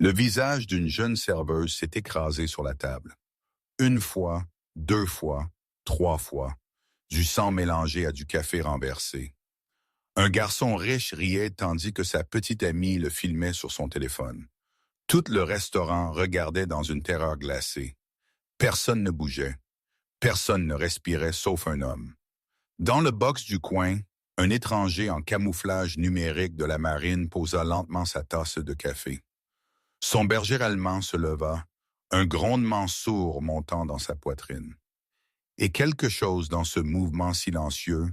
Le visage d'une jeune serveuse s'est écrasé sur la table. Une fois, deux fois, trois fois, du sang mélangé à du café renversé. Un garçon riche riait tandis que sa petite amie le filmait sur son téléphone. Tout le restaurant regardait dans une terreur glacée. Personne ne bougeait. Personne ne respirait sauf un homme. Dans le box du coin, un étranger en camouflage numérique de la marine posa lentement sa tasse de café. Son berger allemand se leva, un grondement sourd montant dans sa poitrine. Et quelque chose dans ce mouvement silencieux,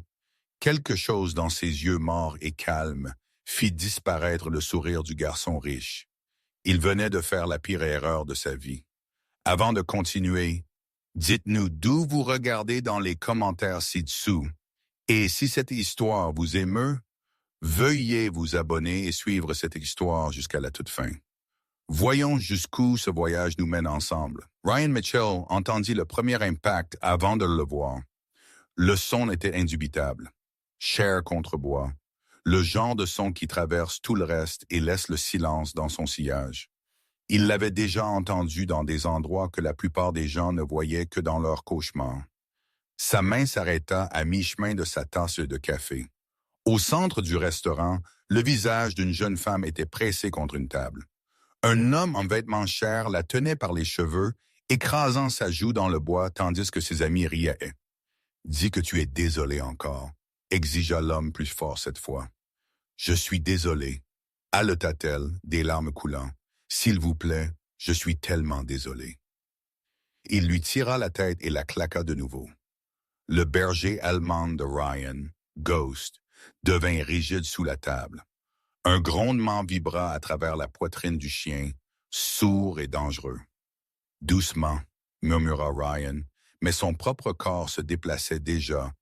quelque chose dans ses yeux morts et calmes, fit disparaître le sourire du garçon riche. Il venait de faire la pire erreur de sa vie. Avant de continuer, dites-nous d'où vous regardez dans les commentaires ci-dessous. Et si cette histoire vous émeut, veuillez vous abonner et suivre cette histoire jusqu'à la toute fin. Voyons jusqu'où ce voyage nous mène ensemble. Ryan Mitchell entendit le premier impact avant de le voir. Le son était indubitable. Chair contre bois. Le genre de son qui traverse tout le reste et laisse le silence dans son sillage. Il l'avait déjà entendu dans des endroits que la plupart des gens ne voyaient que dans leurs cauchemars. Sa main s'arrêta à mi-chemin de sa tasse de café. Au centre du restaurant, le visage d'une jeune femme était pressé contre une table. Un homme en vêtements chers la tenait par les cheveux, écrasant sa joue dans le bois tandis que ses amis riaient. « Dis que tu es désolé encore », exigea l'homme plus fort cette fois. « Je suis désolé », haleta-t-elle, des larmes coulant. « S'il vous plaît, je suis tellement désolé. » Il lui tira la tête et la claqua de nouveau. Le berger allemand de Ryan, Ghost, devint rigide sous la table. Un grondement vibra à travers la poitrine du chien, sourd et dangereux. « Doucement », murmura Ryan, mais son propre corps se déplaçait déjà,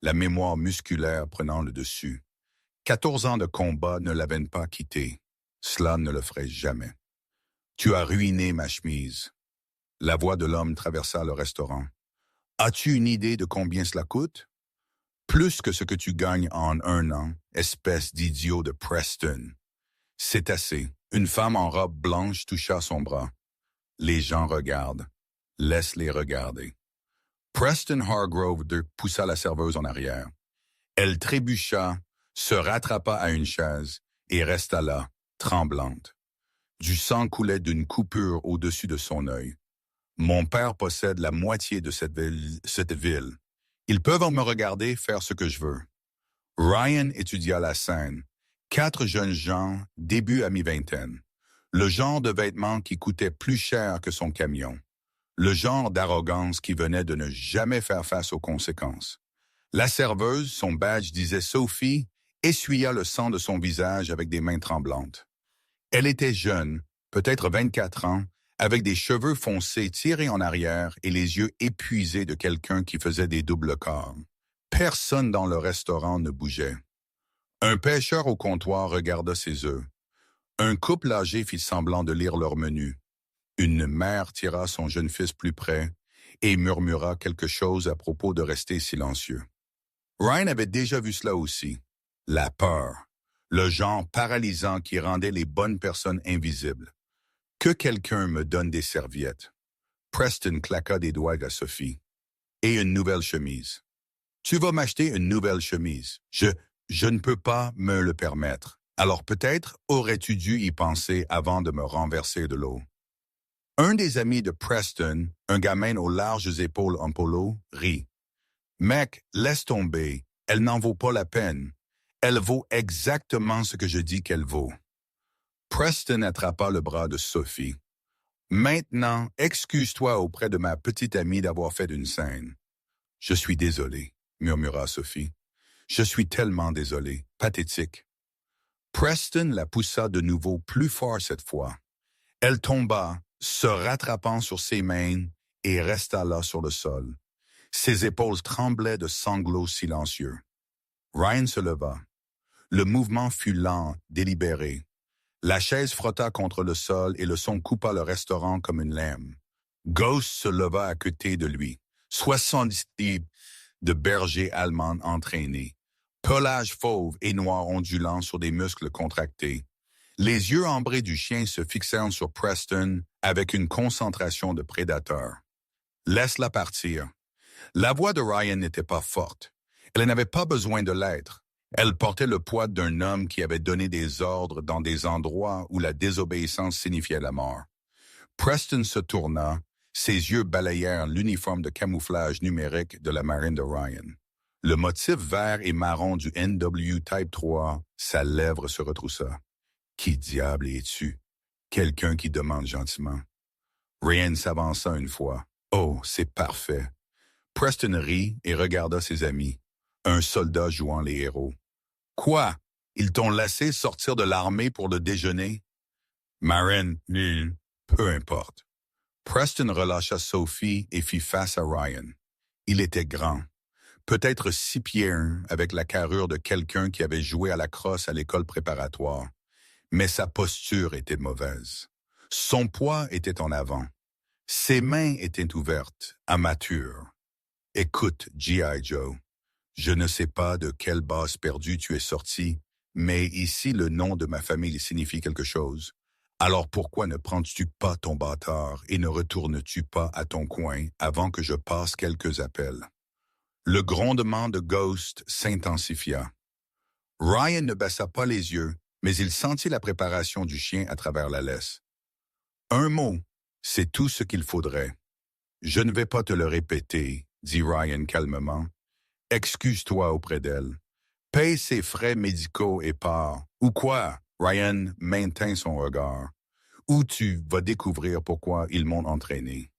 la mémoire musculaire prenant le dessus. 14 ans de combat ne l'avaient pas quitté. Cela ne le ferait jamais. « Tu as ruiné ma chemise. » La voix de l'homme traversa le restaurant. « As-tu une idée de combien cela coûte? » « Plus que ce que tu gagnes en un an, espèce d'idiot de Preston. » « C'est assez. » Une femme en robe blanche toucha son bras. Les gens regardent. Laisse-les regarder. Preston Hargrove poussa la serveuse en arrière. Elle trébucha, se rattrapa à une chaise et resta là, tremblante. Du sang coulait d'une coupure au-dessus de son œil. « Mon père possède la moitié de cette ville. Ils peuvent me regarder faire ce que je veux. » Ryan étudia la scène. 4 jeunes gens, début à mi-vingtaine. Le genre de vêtements qui coûtait plus cher que son camion. Le genre d'arrogance qui venait de ne jamais faire face aux conséquences. La serveuse, son badge disait Sophie, essuya le sang de son visage avec des mains tremblantes. Elle était jeune, peut-être 24 ans, avec des cheveux foncés tirés en arrière et les yeux épuisés de quelqu'un qui faisait des doubles corps. Personne dans le restaurant ne bougeait. Un pêcheur au comptoir regarda ses œufs. Un couple âgé fit semblant de lire leur menu. Une mère tira son jeune fils plus près et murmura quelque chose à propos de rester silencieux. Ryan avait déjà vu cela aussi. La peur, le genre paralysant qui rendait les bonnes personnes invisibles. Que quelqu'un me donne des serviettes. Preston claqua des doigts à Sophie. Et une nouvelle chemise. Tu vas m'acheter une nouvelle chemise. Je ne peux pas me le permettre. Alors peut-être aurais-tu dû y penser avant de me renverser de l'eau. Un des amis de Preston, un gamin aux larges épaules en polo, rit. Mec, laisse tomber. Elle n'en vaut pas la peine. Elle vaut exactement ce que je dis qu'elle vaut. Preston attrapa le bras de Sophie. Maintenant, excuse-toi auprès de ma petite amie d'avoir fait une scène. Je suis désolé, murmura Sophie. Je suis tellement désolé, pathétique. Preston la poussa de nouveau plus fort cette fois. Elle tomba, se rattrapant sur ses mains et resta là sur le sol. Ses épaules tremblaient de sanglots silencieux. Ryan se leva. Le mouvement fut lent, délibéré. La chaise frotta contre le sol et le son coupa le restaurant comme une lame. Ghost se leva à côté de lui. 70 types de bergers allemands entraînés. Pelage fauve et noir ondulant sur des muscles contractés. Les yeux ambrés du chien se fixèrent sur Preston avec une concentration de prédateur. « Laisse-la partir. » La voix de Ryan n'était pas forte. Elle n'avait pas besoin de l'être. Elle portait le poids d'un homme qui avait donné des ordres dans des endroits où la désobéissance signifiait la mort. Preston se tourna, ses yeux balayèrent l'uniforme de camouflage numérique de la marine de Ryan. Le motif vert et marron du NW Type 3, sa lèvre se retroussa. « Qui diable es-tu? » Quelqu'un qui demande gentiment. Ryan s'avança une fois. « Oh, c'est parfait. » Preston rit et regarda ses amis. Un soldat jouant les héros. « Quoi? Ils t'ont laissé sortir de l'armée pour le déjeuner? » Marin, peu importe. Preston relâcha Sophie et fit face à Ryan. Il était grand. Peut-être 6 pieds 1 avec la carrure de quelqu'un qui avait joué à la crosse à l'école préparatoire. Mais sa posture était mauvaise. Son poids était en avant. Ses mains étaient ouvertes, amatures. « Écoute, G.I. Joe, je ne sais pas de quelle base perdue tu es sorti, mais ici le nom de ma famille signifie quelque chose. Alors pourquoi ne prends-tu pas ton bâtard et ne retournes-tu pas à ton coin avant que je passe quelques appels? » Le grondement de Ghost s'intensifia. Ryan ne baissa pas les yeux, mais il sentit la préparation du chien à travers la laisse. « Un mot, c'est tout ce qu'il faudrait. Je ne vais pas te le répéter, dit Ryan calmement. Excuse-toi auprès d'elle. Paye ses frais médicaux et pars. Ou quoi? Ryan maintint son regard. Ou tu vas découvrir pourquoi ils m'ont entraîné.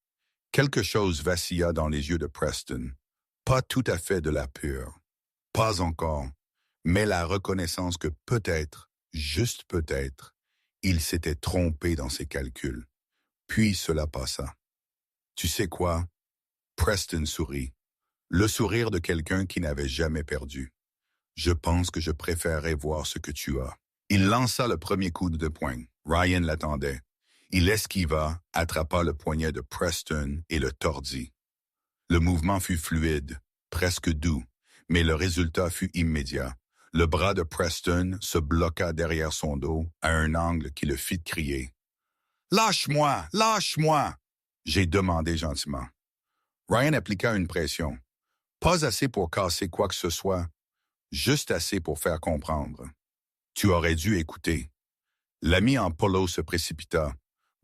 Quelque chose vacilla dans les yeux de Preston. Pas tout à fait de la pure. Pas encore. Mais la reconnaissance que peut-être, juste peut-être, il s'était trompé dans ses calculs. Puis cela passa. Tu sais quoi? Preston sourit. Le sourire de quelqu'un qui n'avait jamais perdu. Je pense que je préférerais voir ce que tu as. Il lança le premier coup de poing. Ryan l'attendait. Il esquiva, attrapa le poignet de Preston et le tordit. Le mouvement fut fluide, presque doux, mais le résultat fut immédiat. Le bras de Preston se bloqua derrière son dos à un angle qui le fit crier. « Lâche-moi! Lâche-moi! » J'ai demandé gentiment. Ryan appliqua une pression. Pas assez pour casser quoi que ce soit, juste assez pour faire comprendre. Tu aurais dû écouter. L'ami en polo se précipita.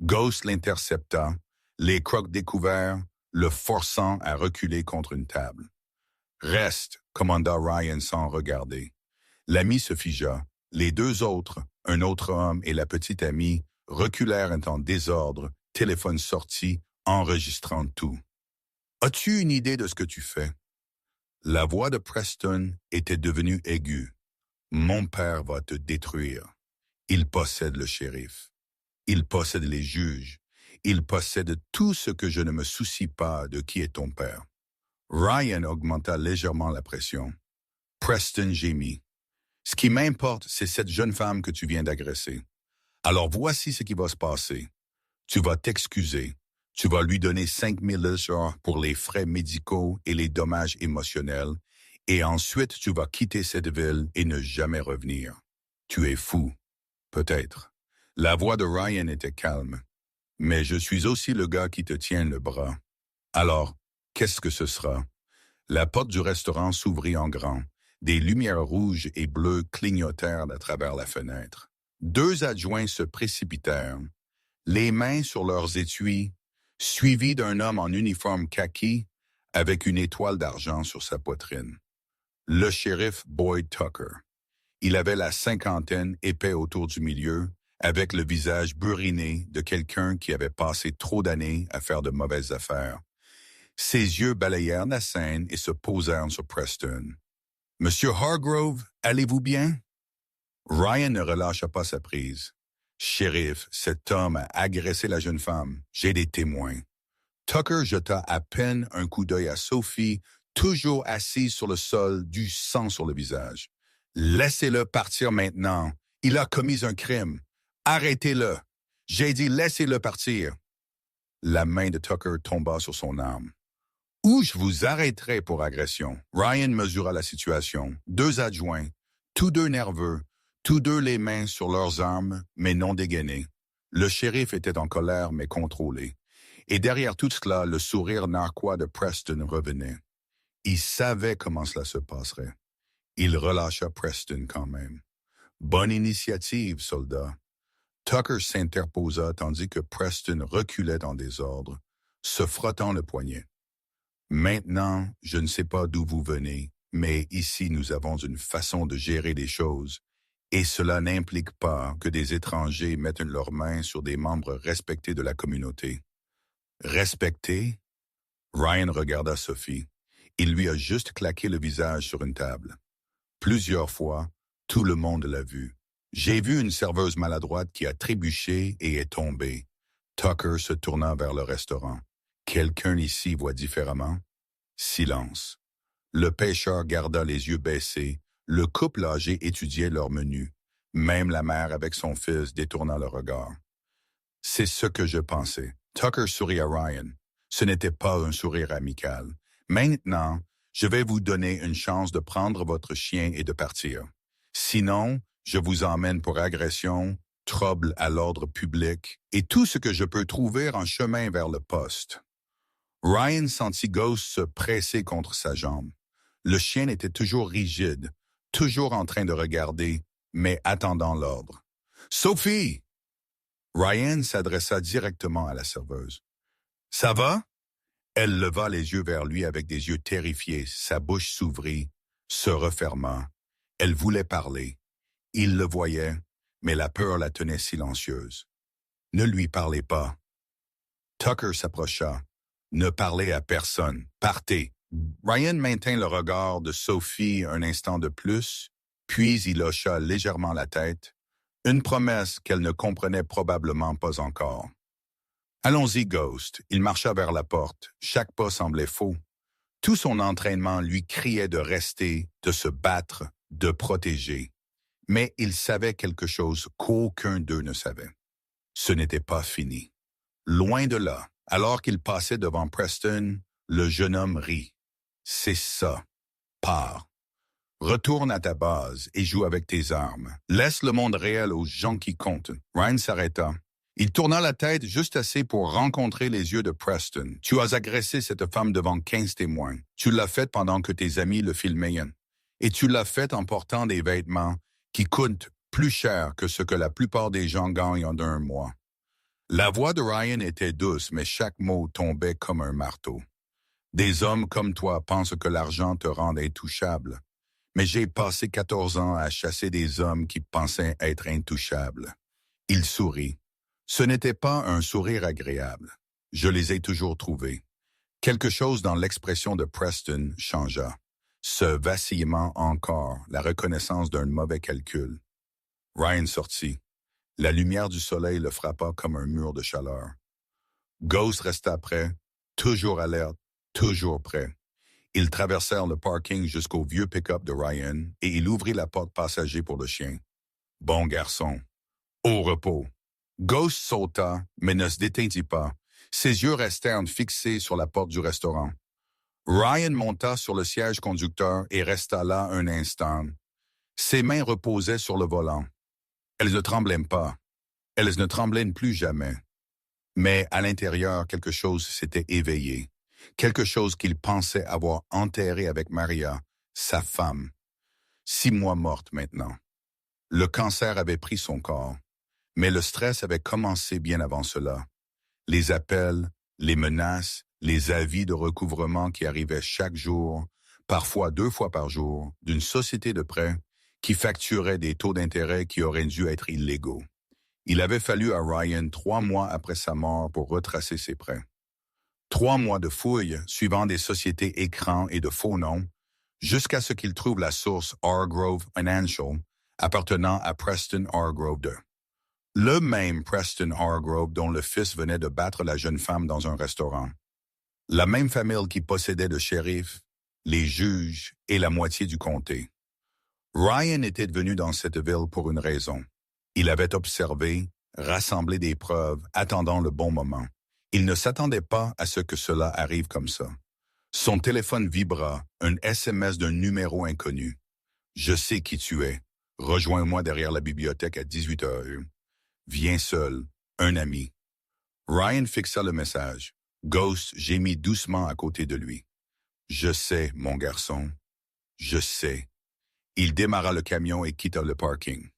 Ghost l'intercepta, les crocs découverts, le forçant à reculer contre une table. « Reste », commanda Ryan sans regarder. L'ami se figea. Les deux autres, un autre homme et la petite amie, reculèrent en désordre, téléphone sorti, enregistrant tout. « As-tu une idée de ce que tu fais? » La voix de Preston était devenue aiguë. « Mon père va te détruire. Il possède le shérif. Il possède les juges. Il possède tout ce que je ne me soucie pas de qui est ton père. » Ryan augmenta légèrement la pression. Preston gémit. « Ce qui m'importe, c'est cette jeune femme que tu viens d'agresser. Alors voici ce qui va se passer. Tu vas t'excuser. Tu vas lui donner 5 000 $ pour les frais médicaux et les dommages émotionnels, et ensuite tu vas quitter cette ville et ne jamais revenir. Tu es fou. Peut-être. » La voix de Ryan était calme. « Mais je suis aussi le gars qui te tient le bras. Alors, qu'est-ce que ce sera? » La porte du restaurant s'ouvrit en grand. Des lumières rouges et bleues clignotèrent à travers la fenêtre. 2 adjoints se précipitèrent, les mains sur leurs étuis, suivis d'un homme en uniforme kaki avec une étoile d'argent sur sa poitrine. Le shérif Boyd Tucker. Il avait la cinquantaine épais autour du milieu, avec le visage buriné de quelqu'un qui avait passé trop d'années à faire de mauvaises affaires. Ses yeux balayèrent la scène et se posèrent sur Preston. « Monsieur Hargrove, allez-vous bien? » Ryan ne relâcha pas sa prise. « Shérif, cet homme a agressé la jeune femme. J'ai des témoins. » Tucker jeta à peine un coup d'œil à Sophie, toujours assise sur le sol, du sang sur le visage. « Laissez-le partir maintenant. Il a commis un crime. Arrêtez-le. J'ai dit laissez-le partir. » La main de Tucker tomba sur son arme. « Ou je vous arrêterai pour agression. » Ryan mesura la situation. 2 adjoints, tous 2 nerveux, Tous deux les mains sur leurs armes, mais non dégainées. Le shérif était en colère, mais contrôlé. Et derrière tout cela, le sourire narquois de Preston revenait. Il savait comment cela se passerait. Il relâcha Preston quand même. Bonne initiative, soldat. Tucker s'interposa tandis que Preston reculait en désordre, se frottant le poignet. Maintenant, je ne sais pas d'où vous venez, mais ici nous avons une façon de gérer les choses, et cela n'implique pas que des étrangers mettent leurs mains sur des membres respectés de la communauté. Respectés? Ryan regarda Sophie. Il lui a juste claqué le visage sur une table. Plusieurs fois, tout le monde l'a vu. J'ai vu une serveuse maladroite qui a trébuché et est tombée. Tucker se tourna vers le restaurant. Quelqu'un ici voit différemment? Silence. Le pêcheur garda les yeux baissés. Le couple âgé étudiait leur menu. Même la mère avec son fils détourna le regard. C'est ce que je pensais. Tucker sourit à Ryan. Ce n'était pas un sourire amical. Maintenant, je vais vous donner une chance de prendre votre chien et de partir. Sinon, je vous emmène pour agression, trouble à l'ordre public et tout ce que je peux trouver en chemin vers le poste. Ryan sentit Ghost se presser contre sa jambe. Le chien était toujours rigide, toujours en train de regarder, mais attendant l'ordre. « Sophie! » Ryan s'adressa directement à la serveuse. « Ça va? » Elle leva les yeux vers lui avec des yeux terrifiés. Sa bouche s'ouvrit, se referma. Elle voulait parler. Il le voyait, mais la peur la tenait silencieuse. « Ne lui parlez pas. » Tucker s'approcha. « Ne parlez à personne. Partez. » Ryan maintint le regard de Sophie un instant de plus, puis il hocha légèrement la tête, une promesse qu'elle ne comprenait probablement pas encore. « Allons-y, Ghost. » Il marcha vers la porte. Chaque pas semblait faux. Tout son entraînement lui criait de rester, de se battre, de protéger. Mais il savait quelque chose qu'aucun d'eux ne savait. Ce n'était pas fini. Loin de là, alors qu'il passait devant Preston, le jeune homme rit. « C'est ça. Pars. Retourne à ta base et joue avec tes armes. Laisse le monde réel aux gens qui comptent. » Ryan s'arrêta. Il tourna la tête juste assez pour rencontrer les yeux de Preston. « Tu as agressé cette femme devant 15 témoins. Tu l'as fait pendant que tes amis le filmaient. Et tu l'as fait en portant des vêtements qui coûtent plus cher que ce que la plupart des gens gagnent en un mois. » La voix de Ryan était douce, mais chaque mot tombait comme un marteau. « Des hommes comme toi pensent que l'argent te rend intouchable. Mais j'ai passé 14 ans à chasser des hommes qui pensaient être intouchables. » Il sourit. Ce n'était pas un sourire agréable. Je les ai toujours trouvés. Quelque chose dans l'expression de Preston changea. Ce vacillement encore, la reconnaissance d'un mauvais calcul. Ryan sortit. La lumière du soleil le frappa comme un mur de chaleur. Ghost resta prêt, toujours alerte, toujours prêt. Ils traversèrent le parking jusqu'au vieux pick-up de Ryan et il ouvrit la porte passager pour le chien. « Bon garçon. Au repos. » Ghost sauta, mais ne se détendit pas. Ses yeux restèrent fixés sur la porte du restaurant. Ryan monta sur le siège conducteur et resta là un instant. Ses mains reposaient sur le volant. Elles ne tremblaient pas. Elles ne tremblaient plus jamais. Mais à l'intérieur, quelque chose s'était éveillé. Quelque chose qu'il pensait avoir enterré avec Maria, sa femme. 6 mois morte maintenant. Le cancer avait pris son corps. Mais le stress avait commencé bien avant cela. Les appels, les menaces, les avis de recouvrement qui arrivaient chaque jour, parfois 2 fois par jour, d'une société de prêt qui facturait des taux d'intérêt qui auraient dû être illégaux. Il avait fallu à Ryan 3 mois après sa mort pour retracer ses prêts. 3 mois de fouilles suivant des sociétés écrans et de faux noms, jusqu'à ce qu'il trouve la source Hargrove Financial appartenant à Preston Hargrove II. Le même Preston Hargrove dont le fils venait de battre la jeune femme dans un restaurant. La même famille qui possédait le shérif, les juges et la moitié du comté. Ryan était venu dans cette ville pour une raison. Il avait observé, rassemblé des preuves, attendant le bon moment. Il ne s'attendait pas à ce que cela arrive comme ça. Son téléphone vibra, un SMS d'un numéro inconnu. « Je sais qui tu es. Rejoins-moi derrière la bibliothèque à 18 heures. Viens seul, un ami. Ryan fixa le message. Ghost gémit doucement à côté de lui. Je sais, mon garçon. Je sais. Il démarra le camion et quitta le parking.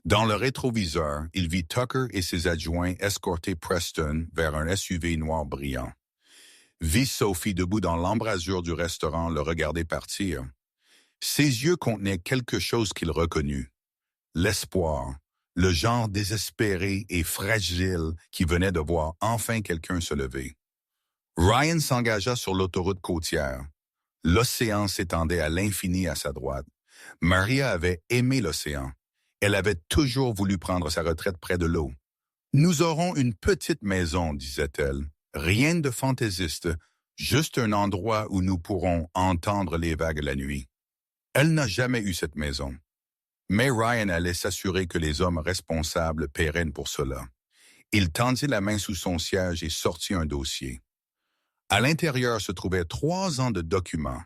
Dans le rétroviseur, il vit Tucker et ses adjoints escorter Preston vers un SUV noir brillant. Vit Sophie debout dans l'embrasure du restaurant le regarder partir. Ses yeux contenaient quelque chose qu'il reconnut. L'espoir, le genre désespéré et fragile qui venait de voir enfin quelqu'un se lever. Ryan s'engagea sur l'autoroute côtière. L'océan s'étendait à l'infini à sa droite. Maria avait aimé l'océan. Elle avait toujours voulu prendre sa retraite près de l'eau. « Nous aurons une petite maison, disait-elle. Rien de fantaisiste, juste un endroit où nous pourrons entendre les vagues la nuit. » Elle n'a jamais eu cette maison. Mais Ryan allait s'assurer que les hommes responsables paieraient pour cela. Il tendit la main sous son siège et sortit un dossier. À l'intérieur se trouvaient 3 ans de documents,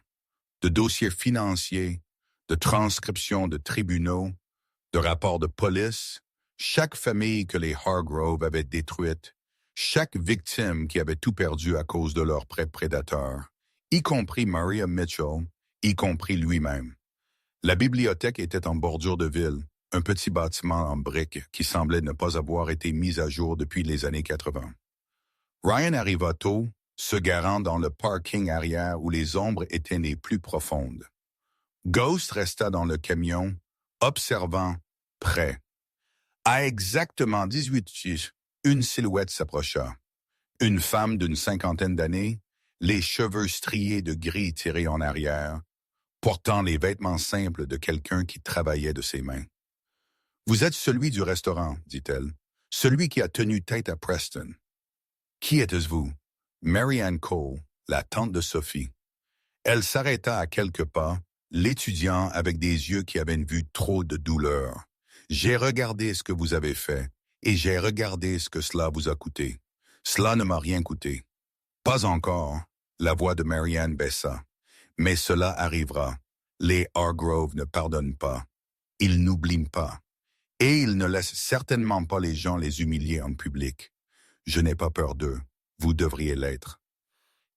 de dossiers financiers, de transcriptions de tribunaux, de rapports de police, chaque famille que les Hargrove avaient détruite, chaque victime qui avait tout perdu à cause de leur prédateur, y compris Maria Mitchell, y compris lui-même. La bibliothèque était en bordure de ville, un petit bâtiment en briques qui semblait ne pas avoir été mis à jour depuis les années 80. Ryan arriva tôt, se garant dans le parking arrière où les ombres étaient les plus profondes. Ghost resta dans le camion, observant, prêt. À exactement 18 une silhouette s'approcha. Une femme d'une 50aine d'années, les cheveux striés de gris tirés en arrière, portant les vêtements simples de quelqu'un qui travaillait de ses mains. « Vous êtes celui du restaurant, dit-elle, celui qui a tenu tête à Preston. »« Qui êtes-vous? » »« Mary Ann Cole, la tante de Sophie. » Elle s'arrêta à quelques pas, l'étudiant avec des yeux qui avaient vu trop de douleur. « J'ai regardé ce que vous avez fait, et j'ai regardé ce que cela vous a coûté. Cela ne m'a rien coûté. »« Pas encore. » La voix de Mary Ann baissa. « Mais cela arrivera. Les Hargrove ne pardonnent pas. Ils n'oublient pas. Et ils ne laissent certainement pas les gens les humilier en public. Je n'ai pas peur d'eux. Vous devriez l'être. »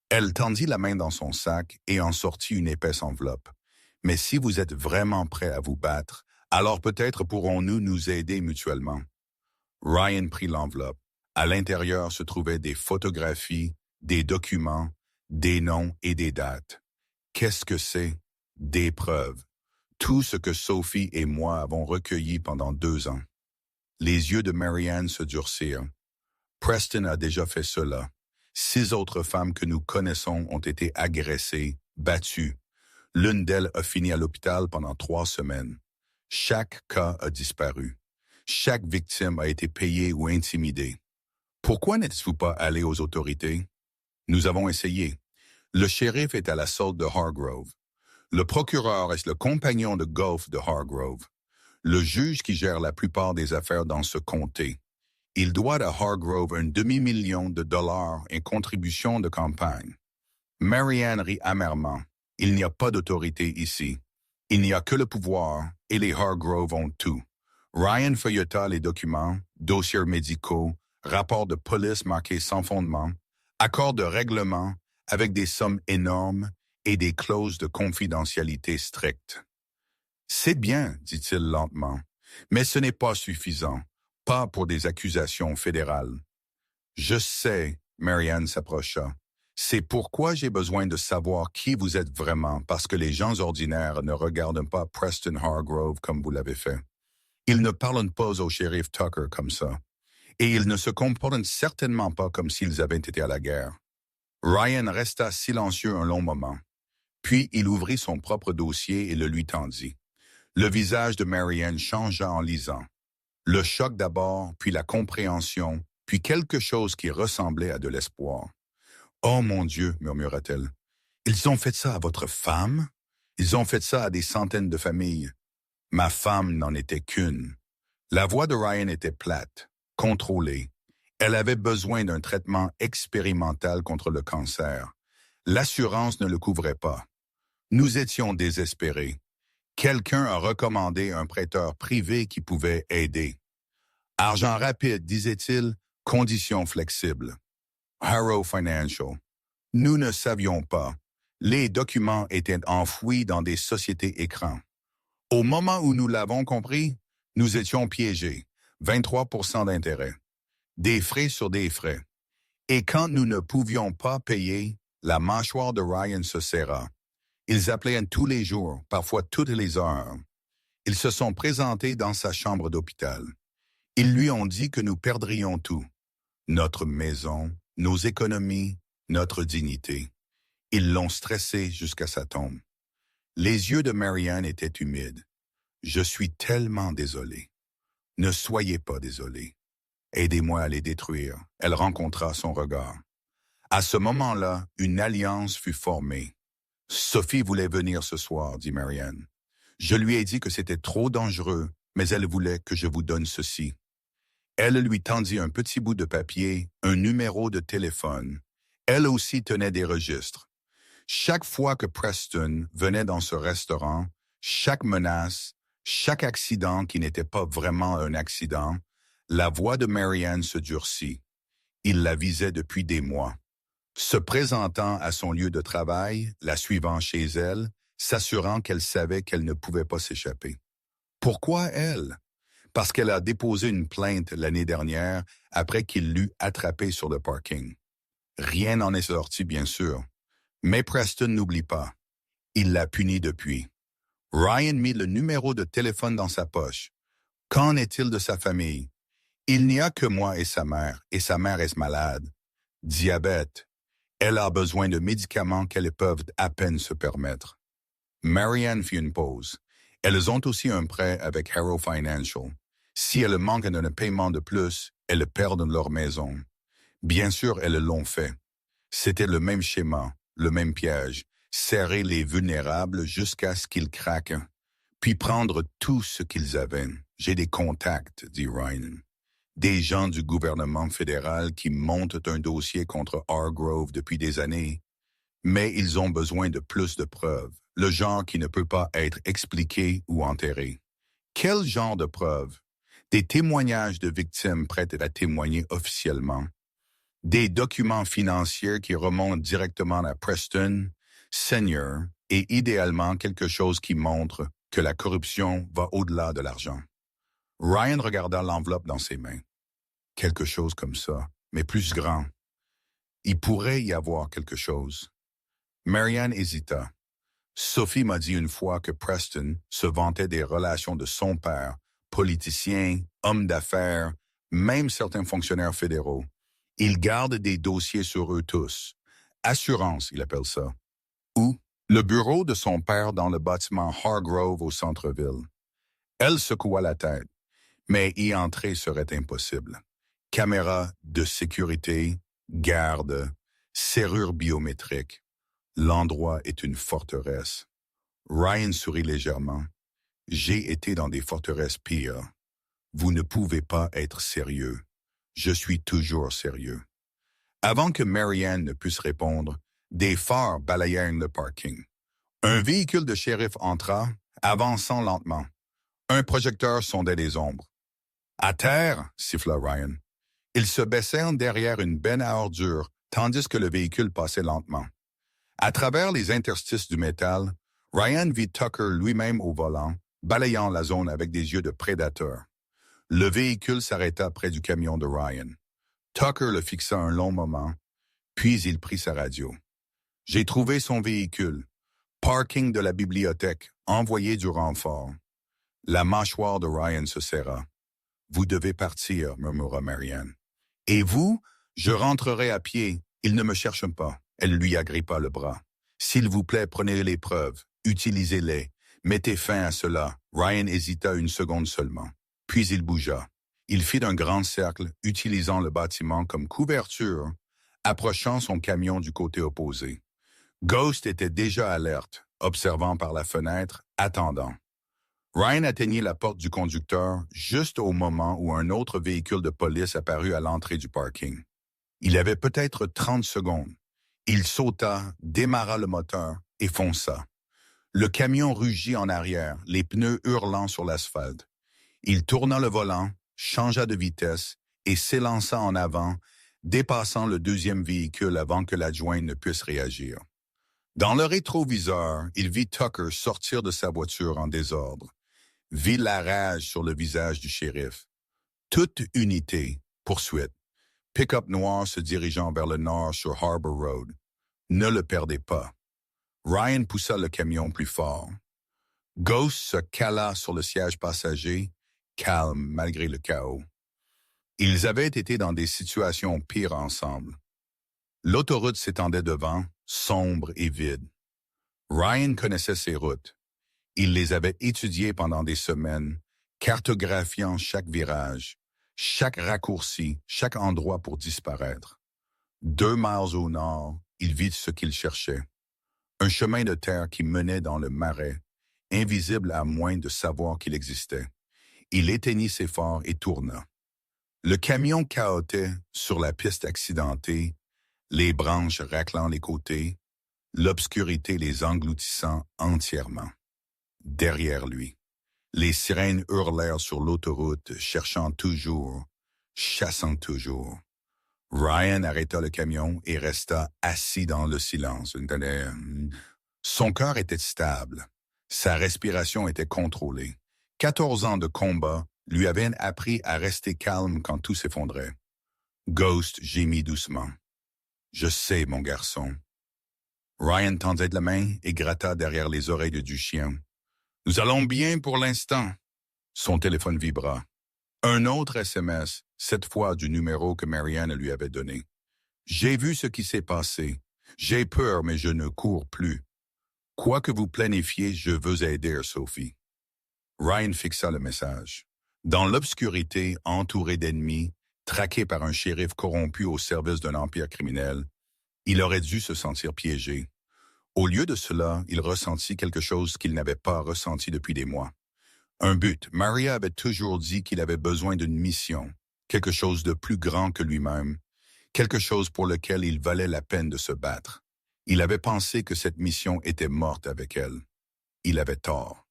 Elle tendit la main dans son sac et en sortit une épaisse enveloppe. « Mais si vous êtes vraiment prêt à vous battre, alors peut-être pourrons-nous nous aider mutuellement. » Ryan prit l'enveloppe. À l'intérieur se trouvaient des photographies, des documents, des noms et des dates. Qu'est-ce que c'est? Des preuves. Tout ce que Sophie et moi avons recueilli pendant 2 ans. Les yeux de Mary Ann se durcirent. Preston a déjà fait cela. 6 autres femmes que nous connaissons ont été agressées, battues. L'une d'elles a fini à l'hôpital pendant 3 semaines. Chaque cas a disparu. Chaque victime a été payée ou intimidée. Pourquoi n'êtes-vous pas allé aux autorités? Nous avons essayé. Le shérif est à la solde de Hargrove. Le procureur est le compagnon de golf de Hargrove. Le juge qui gère la plupart des affaires dans ce comté. Il doit à Hargrove $1,000,000 en contribution de campagne. Mary Ann rit amèrement. Il n'y a pas d'autorité ici. Il n'y a que le pouvoir et les Hargrove ont tout. Ryan feuilleta les documents, dossiers médicaux, rapports de police marqués sans fondement, accords de règlement avec des sommes énormes et des clauses de confidentialité strictes. « C'est bien, dit-il lentement, mais ce n'est pas suffisant, pas pour des accusations fédérales. »« Je sais, » Mary Ann s'approcha. « C'est pourquoi j'ai besoin de savoir qui vous êtes vraiment, parce que les gens ordinaires ne regardent pas Preston Hargrove comme vous l'avez fait. Ils ne parlent pas au shérif Tucker comme ça. Et ils ne se comportent certainement pas comme s'ils avaient été à la guerre. » Ryan resta silencieux un long moment. Puis il ouvrit son propre dossier et le lui tendit. Le visage de Mary Ann changea en lisant. Le choc d'abord, puis la compréhension, puis quelque chose qui ressemblait à de l'espoir. « Oh mon Dieu, murmura-t-elle. Ils ont fait ça à votre femme? Ils ont fait ça à des centaines de familles. Ma femme n'en était qu'une. » La voix de Ryan était plate, contrôlée. Elle avait besoin d'un traitement expérimental contre le cancer. L'assurance ne le couvrait pas. Nous étions désespérés. Quelqu'un a recommandé un prêteur privé qui pouvait aider. Argent rapide, disait-il, conditions flexibles. Harrow Financial. Nous ne savions pas. Les documents étaient enfouis dans des sociétés écrans. Au moment où nous l'avons compris, nous étions piégés. 23% d'intérêt. Des frais sur des frais. Et quand nous ne pouvions pas payer, la mâchoire de Ryan se serra. Ils appelaient tous les jours, parfois toutes les heures. Ils se sont présentés dans sa chambre d'hôpital. Ils lui ont dit que nous perdrions tout. Notre maison, nos économies, notre dignité. Ils l'ont stressé jusqu'à sa tombe. Les yeux de Marianne étaient humides. Je suis tellement désolé. Ne soyez pas désolé. Aidez-moi à les détruire. Elle rencontra son regard. À ce moment-là, une alliance fut formée. Sophie voulait venir ce soir, dit Marianne. Je lui ai dit que c'était trop dangereux, mais elle voulait que je vous donne ceci. Elle lui tendit un petit bout de papier, un numéro de téléphone. Elle aussi tenait des registres. Chaque fois que Preston venait dans ce restaurant, chaque menace, chaque accident qui n'était pas vraiment un accident, la voix de Marianne se durcit. Il la visait depuis des mois. Se présentant à son lieu de travail, la suivant chez elle, s'assurant qu'elle savait qu'elle ne pouvait pas s'échapper. Pourquoi elle? Parce qu'elle a déposé une plainte l'année dernière après qu'il l'eut attrapée sur le parking. Rien n'en est sorti, bien sûr. Mais Preston n'oublie pas. Il l'a puni depuis. Ryan mit le numéro de téléphone dans sa poche. Qu'en est-il de sa famille? Il n'y a que moi et sa mère est malade. Diabète. Elle a besoin de médicaments qu'elles peuvent à peine se permettre. Marianne fit une pause. Elles ont aussi un prêt avec Harrow Financial. Si elles manquent d'un paiement de plus, elles perdent leur maison. Bien sûr, elles l'ont fait. C'était le même schéma, le même piège. Serrer les vulnérables jusqu'à ce qu'ils craquent, puis prendre tout ce qu'ils avaient. J'ai des contacts, dit Ryan. Des gens du gouvernement fédéral qui montent un dossier contre Hargrove depuis des années. Mais ils ont besoin de plus de preuves, le genre qui ne peut pas être expliqué ou enterré. Quel genre de preuves? Des témoignages de victimes prêtes à témoigner officiellement. Des documents financiers qui remontent directement à Preston, Senior, et idéalement quelque chose qui montre que la corruption va au-delà de l'argent. Ryan regarda l'enveloppe dans ses mains. Quelque chose comme ça, mais plus grand. Il pourrait y avoir quelque chose. Marianne hésita. Sophie m'a dit une fois que Preston se vantait des relations de son père, politicien, homme d'affaires, même certains fonctionnaires fédéraux. Il garde des dossiers sur eux tous. Assurance, il appelle ça. Ou le bureau de son père dans le bâtiment Hargrove au centre-ville. Elle secoua la tête, mais y entrer serait impossible. Caméra de sécurité, garde, serrure biométrique. L'endroit est une forteresse. Ryan sourit légèrement. J'ai été dans des forteresses pires. Vous ne pouvez pas être sérieux. Je suis toujours sérieux. Avant que Marianne ne puisse répondre, des phares balayèrent le parking. Un véhicule de shérif entra, avançant lentement. Un projecteur sondait les ombres. « À terre !» siffla Ryan. Ils se baissèrent derrière une benne à ordures, tandis que le véhicule passait lentement. À travers les interstices du métal, Ryan vit Tucker lui-même au volant, balayant la zone avec des yeux de prédateur. Le véhicule s'arrêta près du camion de Ryan. Tucker le fixa un long moment, puis il prit sa radio. « J'ai trouvé son véhicule. Parking de la bibliothèque, envoyé du renfort. » La mâchoire de Ryan se serra. « Vous devez partir, murmura Marianne. « Et vous? Je rentrerai à pied. Il ne me cherche pas. » Elle lui agrippa le bras. « S'il vous plaît, prenez les preuves. Utilisez-les. Mettez fin à cela. » Ryan hésita une seconde seulement. Puis il bougea. Il fit un grand cercle, utilisant le bâtiment comme couverture, approchant son camion du côté opposé. Ghost était déjà alerte, observant par la fenêtre, attendant. Ryan atteignit la porte du conducteur juste au moment où un autre véhicule de police apparut à l'entrée du parking. Il avait peut-être 30 secondes. Il sauta, démarra le moteur et fonça. Le camion rugit en arrière, les pneus hurlant sur l'asphalte. Il tourna le volant, changea de vitesse et s'élança en avant, dépassant le deuxième véhicule avant que l'adjoint ne puisse réagir. Dans le rétroviseur, il vit Tucker sortir de sa voiture en désordre, vit la rage sur le visage du shérif. Toute unité, poursuite. Pick-up noir se dirigeant vers le nord sur Harbor Road. Ne le perdez pas. Ryan poussa le camion plus fort. Ghost se cala sur le siège passager, calme malgré le chaos. Ils avaient été dans des situations pires ensemble. L'autoroute s'étendait devant, sombre et vide. Ryan connaissait ses routes. Il les avait étudiées pendant des semaines, cartographiant chaque virage, chaque raccourci, chaque endroit pour disparaître. 2 miles au nord, il vit ce qu'il cherchait. Un chemin de terre qui menait dans le marais, invisible à moins de savoir qu'il existait. Il éteignit ses phares et tourna. Le camion cahotait sur la piste accidentée, les branches raclant les côtés, l'obscurité les engloutissant entièrement. Derrière lui, les sirènes hurlèrent sur l'autoroute, cherchant toujours, chassant toujours. Ryan arrêta le camion et resta assis dans le silence. Son cœur était stable. Sa respiration était contrôlée. 14 ans de combat lui avaient appris à rester calme quand tout s'effondrait. Ghost gémit doucement. « Je sais, mon garçon. » Ryan tendait la main et gratta derrière les oreilles du chien. « Nous allons bien pour l'instant. » Son téléphone vibra. Un autre SMS, cette fois du numéro que Marianne lui avait donné. « J'ai vu ce qui s'est passé. J'ai peur, mais je ne cours plus. Quoi que vous planifiez, je veux aider Sophie. » Ryan fixa le message. Dans l'obscurité, entouré d'ennemis, traqué par un shérif corrompu au service d'un empire criminel, il aurait dû se sentir piégé. Au lieu de cela, il ressentit quelque chose qu'il n'avait pas ressenti depuis des mois. Un but. Maria avait toujours dit qu'il avait besoin d'une mission, quelque chose de plus grand que lui-même, quelque chose pour lequel il valait la peine de se battre. Il avait pensé que cette mission était morte avec elle. Il avait tort.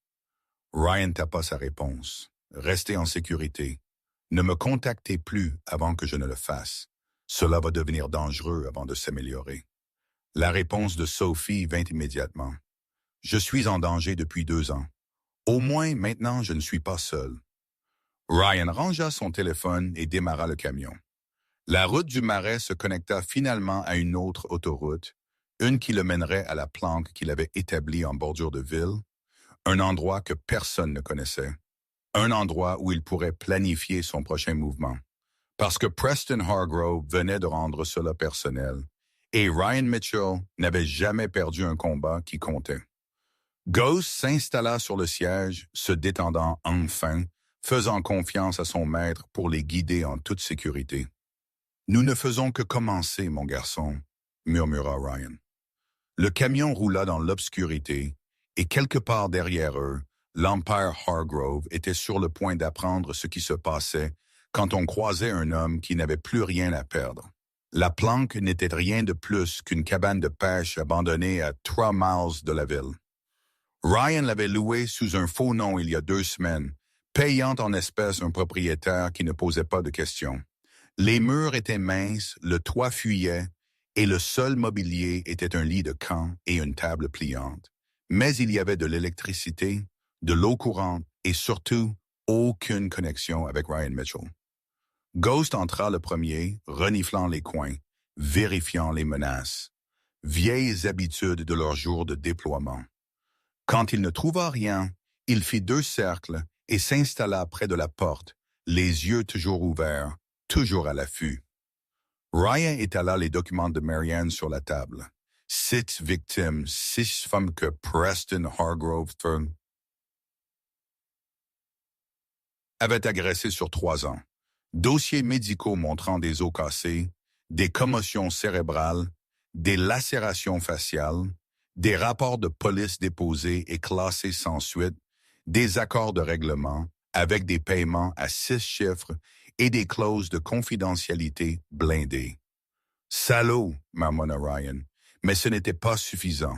Ryan tapa sa réponse. « Restez en sécurité. Ne me contactez plus avant que je ne le fasse. Cela va devenir dangereux avant de s'améliorer. » La réponse de Sophie vint immédiatement. « Je suis en danger depuis 2 ans. Au moins, maintenant, je ne suis pas seul. » Ryan rangea son téléphone et démarra le camion. La route du Marais se connecta finalement à une autre autoroute, une qui le mènerait à la planque qu'il avait établie en bordure de ville, un endroit que personne ne connaissait, un endroit où il pourrait planifier son prochain mouvement. Parce que Preston Hargrove venait de rendre cela personnel, et Ryan Mitchell n'avait jamais perdu un combat qui comptait. Ghost s'installa sur le siège, se détendant enfin, faisant confiance à son maître pour les guider en toute sécurité. « Nous ne faisons que commencer, mon garçon, » murmura Ryan. Le camion roula dans l'obscurité, et quelque part derrière eux, l'Empire Hargrove était sur le point d'apprendre ce qui se passait quand on croisait un homme qui n'avait plus rien à perdre. La planque n'était rien de plus qu'une cabane de pêche abandonnée à 3 miles de la ville. Ryan l'avait louée sous un faux nom il y a 2 semaines, payant en espèces un propriétaire qui ne posait pas de questions. Les murs étaient minces, le toit fuyait, et le seul mobilier était un lit de camp et une table pliante. Mais il y avait de l'électricité, de l'eau courante et surtout aucune connexion avec Ryan Mitchell. Ghost entra le premier, reniflant les coins, vérifiant les menaces. Vieilles habitudes de leur jour de déploiement. Quand il ne trouva rien, il fit 2 cercles et s'installa près de la porte, les yeux toujours ouverts, toujours à l'affût. Ryan étala les documents de Marianne sur la table. 6 victimes, 6 femmes que Preston Hargrove avait agressées sur 3 ans. Dossiers médicaux montrant des os cassés, des commotions cérébrales, des lacérations faciales, des rapports de police déposés et classés sans suite, des accords de règlement avec des paiements à 6 chiffres et des clauses de confidentialité blindées. « Salaud !» marmonna Ryan, mais ce n'était pas suffisant.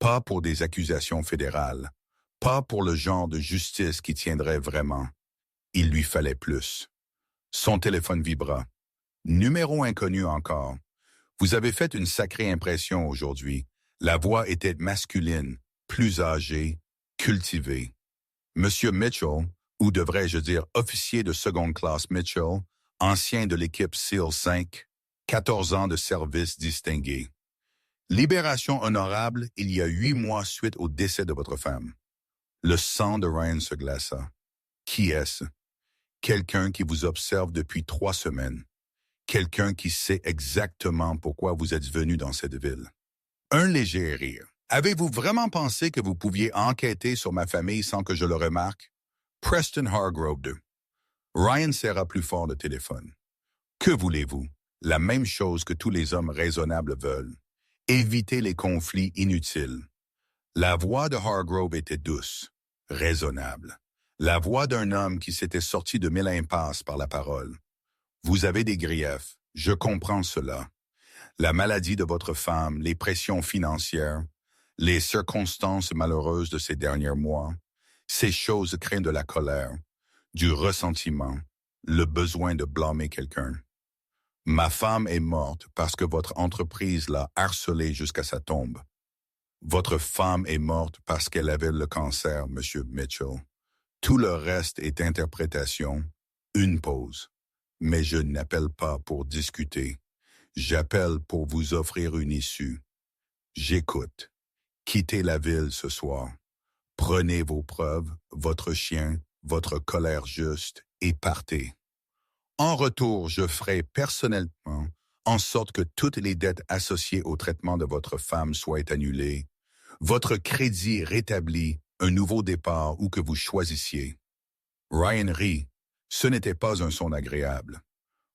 Pas pour des accusations fédérales, pas pour le genre de justice qui tiendrait vraiment. Il lui fallait plus. Son téléphone vibra. Numéro inconnu encore. Vous avez fait une sacrée impression aujourd'hui. La voix était masculine, plus âgée, cultivée. Monsieur Mitchell, ou devrais-je dire officier de seconde classe Mitchell, ancien de l'équipe SEAL 5, 14 ans de service distingué. Libération honorable il y a 8 mois suite au décès de votre femme. Le sang de Ryan se glaça. Qui est-ce? Quelqu'un qui vous observe depuis 3 semaines. Quelqu'un qui sait exactement pourquoi vous êtes venu dans cette ville. Un léger rire. Avez-vous vraiment pensé que vous pouviez enquêter sur ma famille sans que je le remarque? Preston Hargrove 2. Ryan serra plus fort le téléphone. Que voulez-vous? La même chose que tous les hommes raisonnables veulent. Éviter les conflits inutiles. La voix de Hargrove était douce, raisonnable. La voix d'un homme qui s'était sorti de 1000 impasses par la parole. Vous avez des griefs, je comprends cela. La maladie de votre femme, les pressions financières, les circonstances malheureuses de ces derniers mois, ces choses créent de la colère, du ressentiment, le besoin de blâmer quelqu'un. Ma femme est morte parce que votre entreprise l'a harcelée jusqu'à sa tombe. Votre femme est morte parce qu'elle avait le cancer, Monsieur Mitchell. Tout le reste est interprétation, une pause. Mais je n'appelle pas pour discuter. J'appelle pour vous offrir une issue. J'écoute. Quittez la ville ce soir. Prenez vos preuves, votre chien, votre colère juste et partez. En retour, je ferai personnellement en sorte que toutes les dettes associées au traitement de votre femme soient annulées, votre crédit rétabli, un nouveau départ ou que vous choisissiez. Ryan rit. Ce n'était pas un son agréable.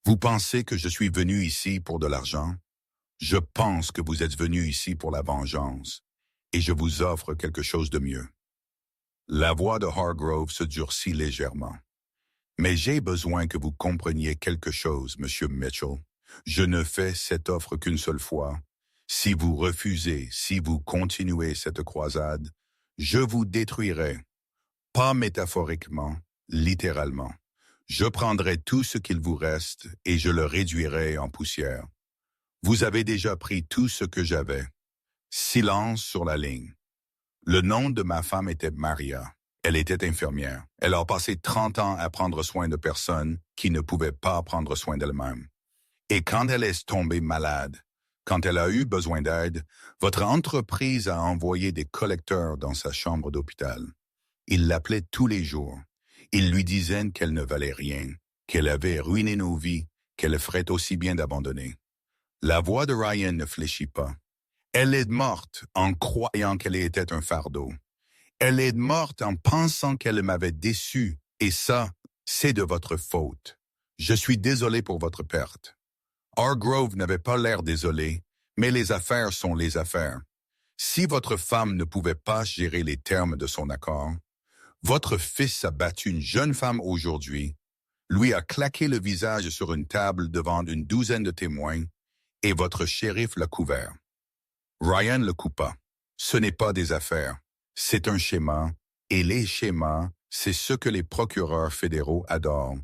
Vous pensez que je suis venu ici pour de l'argent? Je pense que vous êtes venu ici pour la vengeance, et je vous offre quelque chose de mieux. La voix de Hargrove se durcit légèrement. Mais j'ai besoin que vous compreniez quelque chose, Monsieur Mitchell. Je ne fais cette offre qu'une seule fois. Si vous refusez, si vous continuez cette croisade, je vous détruirai. Pas métaphoriquement, littéralement. Je prendrai tout ce qu'il vous reste et je le réduirai en poussière. Vous avez déjà pris tout ce que j'avais. Silence sur la ligne. Le nom de ma femme était Maria. Elle était infirmière. Elle a passé 30 ans à prendre soin de personnes qui ne pouvaient pas prendre soin d'elles-mêmes. Et quand elle est tombée malade, quand elle a eu besoin d'aide, votre entreprise a envoyé des collecteurs dans sa chambre d'hôpital. Ils l'appelaient tous les jours. Ils lui disaient qu'elle ne valait rien, qu'elle avait ruiné nos vies, qu'elle ferait aussi bien d'abandonner. La voix de Ryan ne fléchit pas. Elle est morte en croyant qu'elle était un fardeau. Elle est morte en pensant qu'elle m'avait déçu, et ça, c'est de votre faute. Je suis désolé pour votre perte. Hargrove n'avait pas l'air désolé, mais les affaires sont les affaires. Si votre femme ne pouvait pas gérer les termes de son accord, votre fils a battu une jeune femme aujourd'hui, lui a claqué le visage sur une table devant une douzaine de témoins, et votre shérif l'a couvert. Ryan le coupa. Ce n'est pas des affaires, c'est un schéma, et les schémas, c'est ce que les procureurs fédéraux adorent.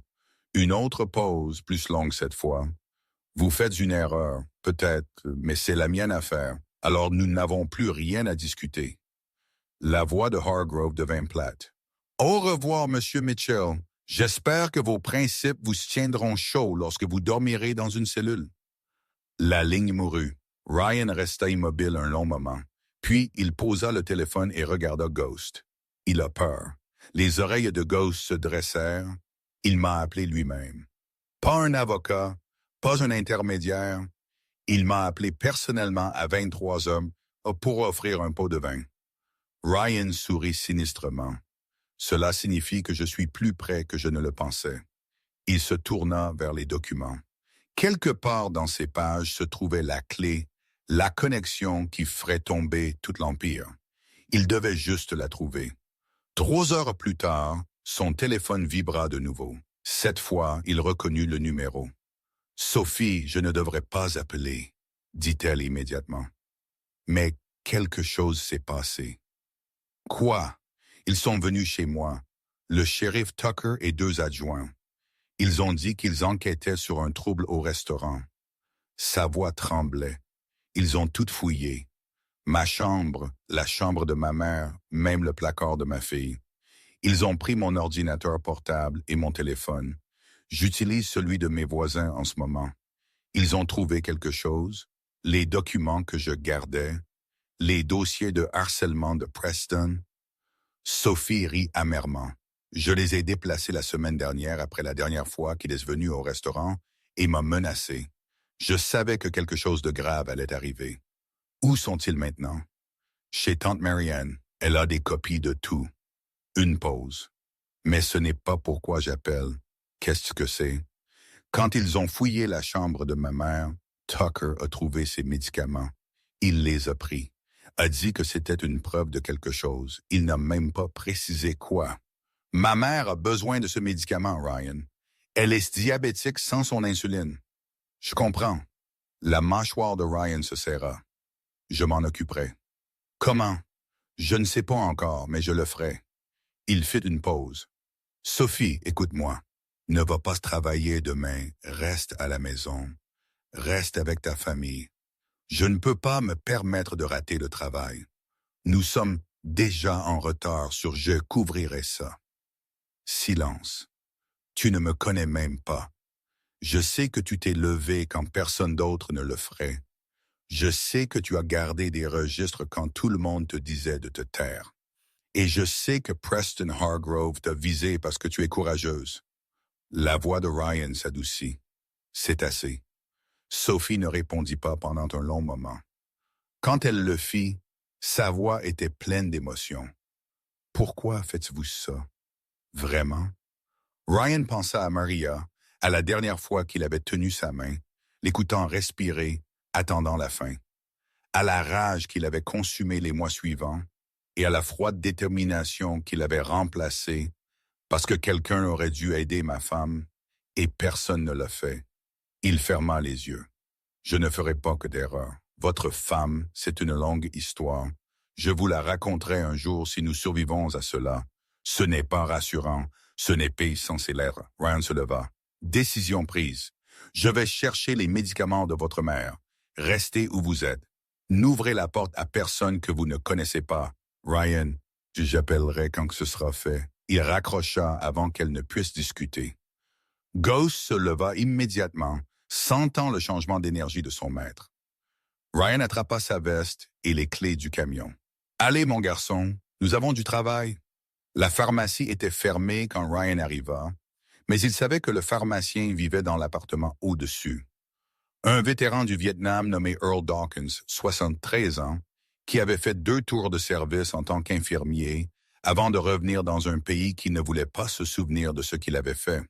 Une autre pause, plus longue cette fois. Vous faites une erreur, peut-être, mais c'est la mienne à faire, alors nous n'avons plus rien à discuter. La voix de Hargrove devint plate. Au revoir, Monsieur Mitchell. J'espère que vos principes vous tiendront chaud lorsque vous dormirez dans une cellule. La ligne mourut. Ryan resta immobile un long moment. Puis, il posa le téléphone et regarda Ghost. Il a peur. Les oreilles de Ghost se dressèrent. Il m'a appelé lui-même. Pas un avocat, pas un intermédiaire. Il m'a appelé personnellement à 23 heures pour offrir un pot de vin. Ryan sourit sinistrement. Cela signifie que je suis plus près que je ne le pensais. Il se tourna vers les documents. Quelque part dans ces pages se trouvait la clé, la connexion qui ferait tomber tout l'Empire. Il devait juste la trouver. 3 heures plus tard, son téléphone vibra de nouveau. Cette fois, il reconnut le numéro. « Sophie, je ne devrais pas appeler, dit-elle immédiatement. Mais Quelque chose s'est passé. Quoi? Ils sont venus chez moi, le shérif Tucker et 2 adjoints. Ils ont dit qu'ils enquêtaient sur un trouble au restaurant. Sa voix tremblait. Ils ont tout fouillé. Ma chambre, la chambre de ma mère, même le placard de ma fille. Ils ont pris mon ordinateur portable et mon téléphone. J'utilise celui de mes voisins en ce moment. Ils ont trouvé quelque chose, les documents que je gardais, les dossiers de harcèlement de Preston. Sophie rit amèrement. Je les ai déplacés la semaine dernière après la dernière fois qu'il est venu au restaurant et m'a menacé. Je savais que quelque chose de grave allait arriver. Où sont-ils maintenant? Chez tante Marianne. Elle a des copies de tout. Une pause. Mais ce n'est pas pourquoi j'appelle. Qu'est-ce que c'est? Quand ils ont fouillé la chambre de ma mère, Tucker a trouvé ses médicaments. Il les a pris. A dit que c'était une preuve de quelque chose. Il n'a même pas précisé quoi. Ma mère a besoin de ce médicament, Ryan. Elle est diabétique sans son insuline. Je comprends. La mâchoire de Ryan se serra. Je m'en occuperai. Comment? Je ne sais pas encore, mais je le ferai. Il fit une pause. Sophie, écoute-moi. Ne va pas travailler demain. Reste à la maison. Reste avec ta famille. Je ne peux pas me permettre de rater le travail. Nous sommes déjà en retard sur je couvrirai ça. Silence. Tu ne me connais même pas. Je sais que tu t'es levé quand personne d'autre ne le ferait. Je sais que tu as gardé des registres quand tout le monde te disait de te taire. Et je sais que Preston Hargrove t'a visé parce que tu es courageuse. La voix de Ryan s'adoucit. C'est assez. Sophie ne répondit pas pendant un long moment. Quand elle le fit, sa voix était pleine d'émotion. Pourquoi faites-vous ça? Vraiment? Ryan pensa à Maria, à la dernière fois qu'il avait tenu sa main, l'écoutant respirer, attendant la fin, à la rage qu'il avait consumée les mois suivants et à la froide détermination qu'il avait remplacée parce que quelqu'un aurait dû aider ma femme et personne ne l'a fait. Il ferma les yeux. Je ne ferai pas que d'erreur. Votre femme, c'est une longue histoire. Je vous la raconterai un jour si nous survivons à cela. Ce n'est pas rassurant. Ce n'est pas censé l'être. Ryan se leva. Décision prise. Je vais chercher les médicaments de votre mère. Restez où vous êtes. N'ouvrez la porte à personne que vous ne connaissez pas. Ryan, j'appellerai quand ce sera fait. Il raccrocha avant qu'elle ne puisse discuter. Ghost se leva immédiatement, sentant le changement d'énergie de son maître. Ryan attrapa sa veste et les clés du camion. « Allez, mon garçon, nous avons du travail. » La pharmacie était fermée quand Ryan arriva, mais il savait que le pharmacien vivait dans l'appartement au-dessus. Un vétéran du Vietnam nommé Earl Dawkins, 73 ans, qui avait fait 2 tours de service en tant qu'infirmier avant de revenir dans un pays qui ne voulait pas se souvenir de ce qu'il avait fait.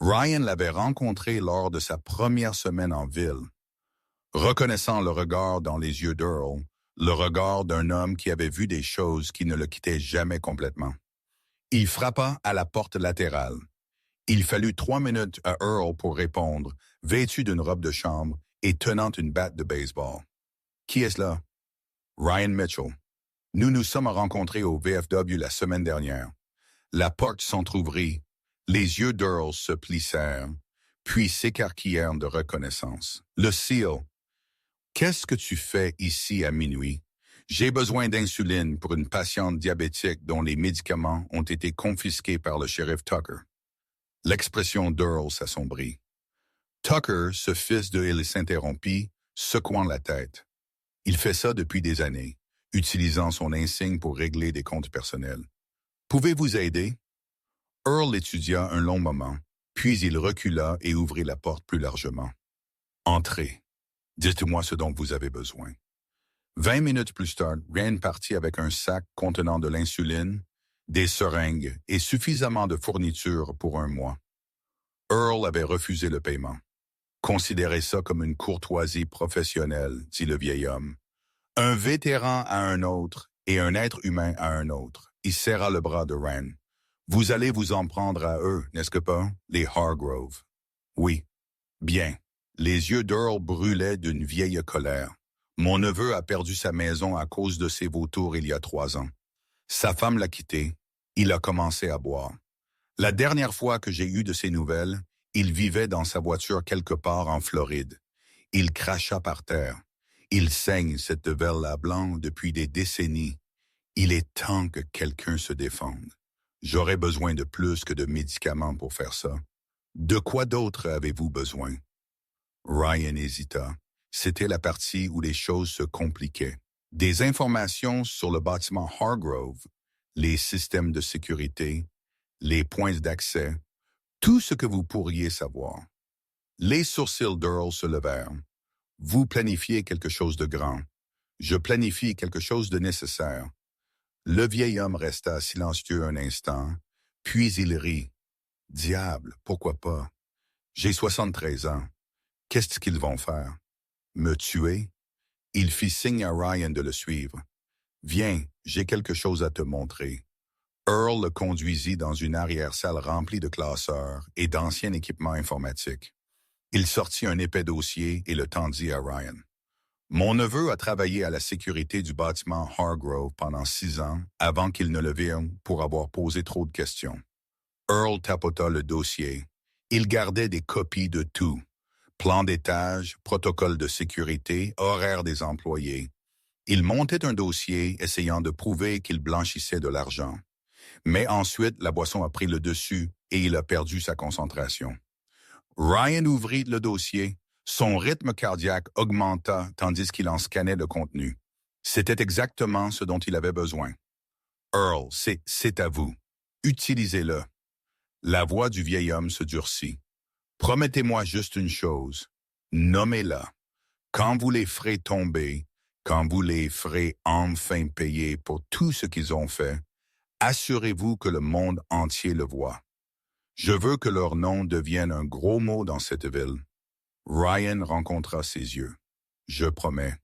Ryan l'avait rencontré lors de sa première semaine en ville. Reconnaissant le regard dans les yeux d'Earl, le regard d'un homme qui avait vu des choses qui ne le quittaient jamais complètement. Il frappa à la porte latérale. Il fallut 3 minutes à Earl pour répondre, vêtu d'une robe de chambre et tenant une batte de baseball. « Qui est-ce là? »« Ryan Mitchell. Nous nous sommes rencontrés au VFW la semaine dernière. » La porte s'entr'ouvrit. Les yeux d'Earl se plissèrent, puis s'écarquillèrent de reconnaissance. « Le SEAL. Qu'est-ce que tu fais ici à minuit? J'ai besoin d'insuline pour une patiente diabétique dont les médicaments ont été confisqués par le shérif Tucker. » L'expression d'Earl s'assombrit. Tucker, ce fils de il s'interrompit, secouant la tête. Il fait ça depuis des années, utilisant son insigne pour régler des comptes personnels. « Pouvez-vous aider? » Earl étudia un long moment, puis il recula et ouvrit la porte plus largement. « Entrez. Dites-moi ce dont vous avez besoin. » 20 minutes plus tard, Ryan partit avec un sac contenant de l'insuline, des seringues et suffisamment de fournitures pour 1 mois. Earl avait refusé le paiement. « Considérez ça comme une courtoisie professionnelle, » dit le vieil homme. Un vétéran à un autre et un être humain à un autre. Il serra le bras de Ryan. « Vous allez vous en prendre à eux, n'est-ce pas, les Hargrove? »« Oui. »« Bien. » Les yeux d'Earl brûlaient d'une vieille colère. Mon neveu a perdu sa maison à cause de ses vautours il y a 3 ans. Sa femme l'a quitté. Il a commencé à boire. La dernière fois que j'ai eu de ses nouvelles, il vivait dans sa voiture quelque part en Floride. Il cracha par terre. Il saigne cette verre-là blanc depuis des décennies. Il est temps que quelqu'un se défende. J'aurais besoin de plus que de médicaments pour faire ça. De quoi d'autre avez-vous besoin? Ryan hésita. C'était la partie où les choses se compliquaient. Des informations sur le bâtiment Hargrove, les systèmes de sécurité, les points d'accès, tout ce que vous pourriez savoir. Les sourcils d'Earl se levèrent. Vous planifiez quelque chose de grand. Je planifie quelque chose de nécessaire. Le vieil homme resta silencieux un instant, puis il rit. Diable, pourquoi pas? J'ai 73 ans. Qu'est-ce qu'ils vont faire? Me tuer? Il fit signe à Ryan de le suivre. Viens, j'ai quelque chose à te montrer. Earl le conduisit dans une arrière-salle remplie de classeurs et d'anciens équipements informatiques. Il sortit un épais dossier et le tendit à Ryan. Mon neveu a travaillé à la sécurité du bâtiment Hargrove pendant 6 ans avant qu'il ne le vire pour avoir posé trop de questions. Earl tapota le dossier. Il gardait des copies de tout. Plan d'étage, protocole de sécurité, horaire des employés. Il montait un dossier essayant de prouver qu'il blanchissait de l'argent. Mais ensuite, la boisson a pris le dessus et il a perdu sa concentration. Ryan ouvrit le dossier. Son rythme cardiaque augmenta tandis qu'il en scannait le contenu. C'était exactement ce dont il avait besoin. Earl, c'est à vous. Utilisez-le. La voix du vieil homme se durcit. Promettez-moi juste une chose. Nommez-la. Quand vous les ferez tomber, quand vous les ferez enfin payer pour tout ce qu'ils ont fait, assurez-vous que le monde entier le voit. Je veux que leur nom devienne un gros mot dans cette ville. Ryan rencontra ses yeux. Je promets.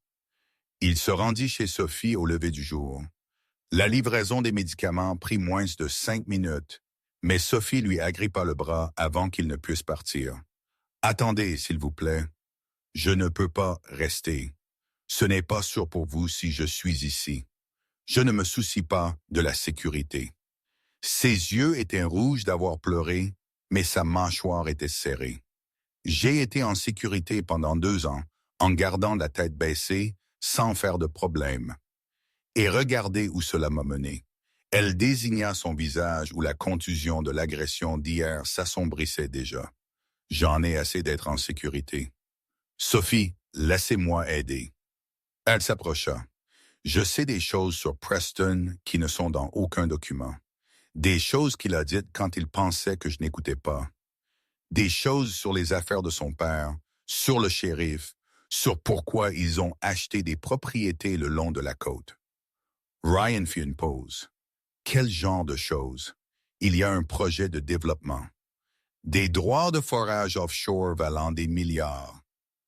Il se rendit chez Sophie au lever du jour. La livraison des médicaments prit moins de 5 minutes, mais Sophie lui agrippa le bras avant qu'il ne puisse partir. Attendez, s'il vous plaît. Je ne peux pas rester. Ce n'est pas sûr pour vous si je suis ici. Je ne me soucie pas de la sécurité. Ses yeux étaient rouges d'avoir pleuré, mais sa mâchoire était serrée. J'ai été en sécurité pendant 2 ans, en gardant la tête baissée, sans faire de problème. Et regardez où cela m'a mené. Elle désigna son visage où la contusion de l'agression d'hier s'assombrissait déjà. J'en ai assez d'être en sécurité. Sophie, laissez-moi aider. Elle s'approcha. Je sais des choses sur Preston qui ne sont dans aucun document. Des choses qu'il a dites quand il pensait que je n'écoutais pas. Des choses sur les affaires de son père, sur le shérif, sur pourquoi ils ont acheté des propriétés le long de la côte. Ryan fit une pause. Quel genre de choses? Il y a un projet de développement. Des droits de forage offshore valant des milliards.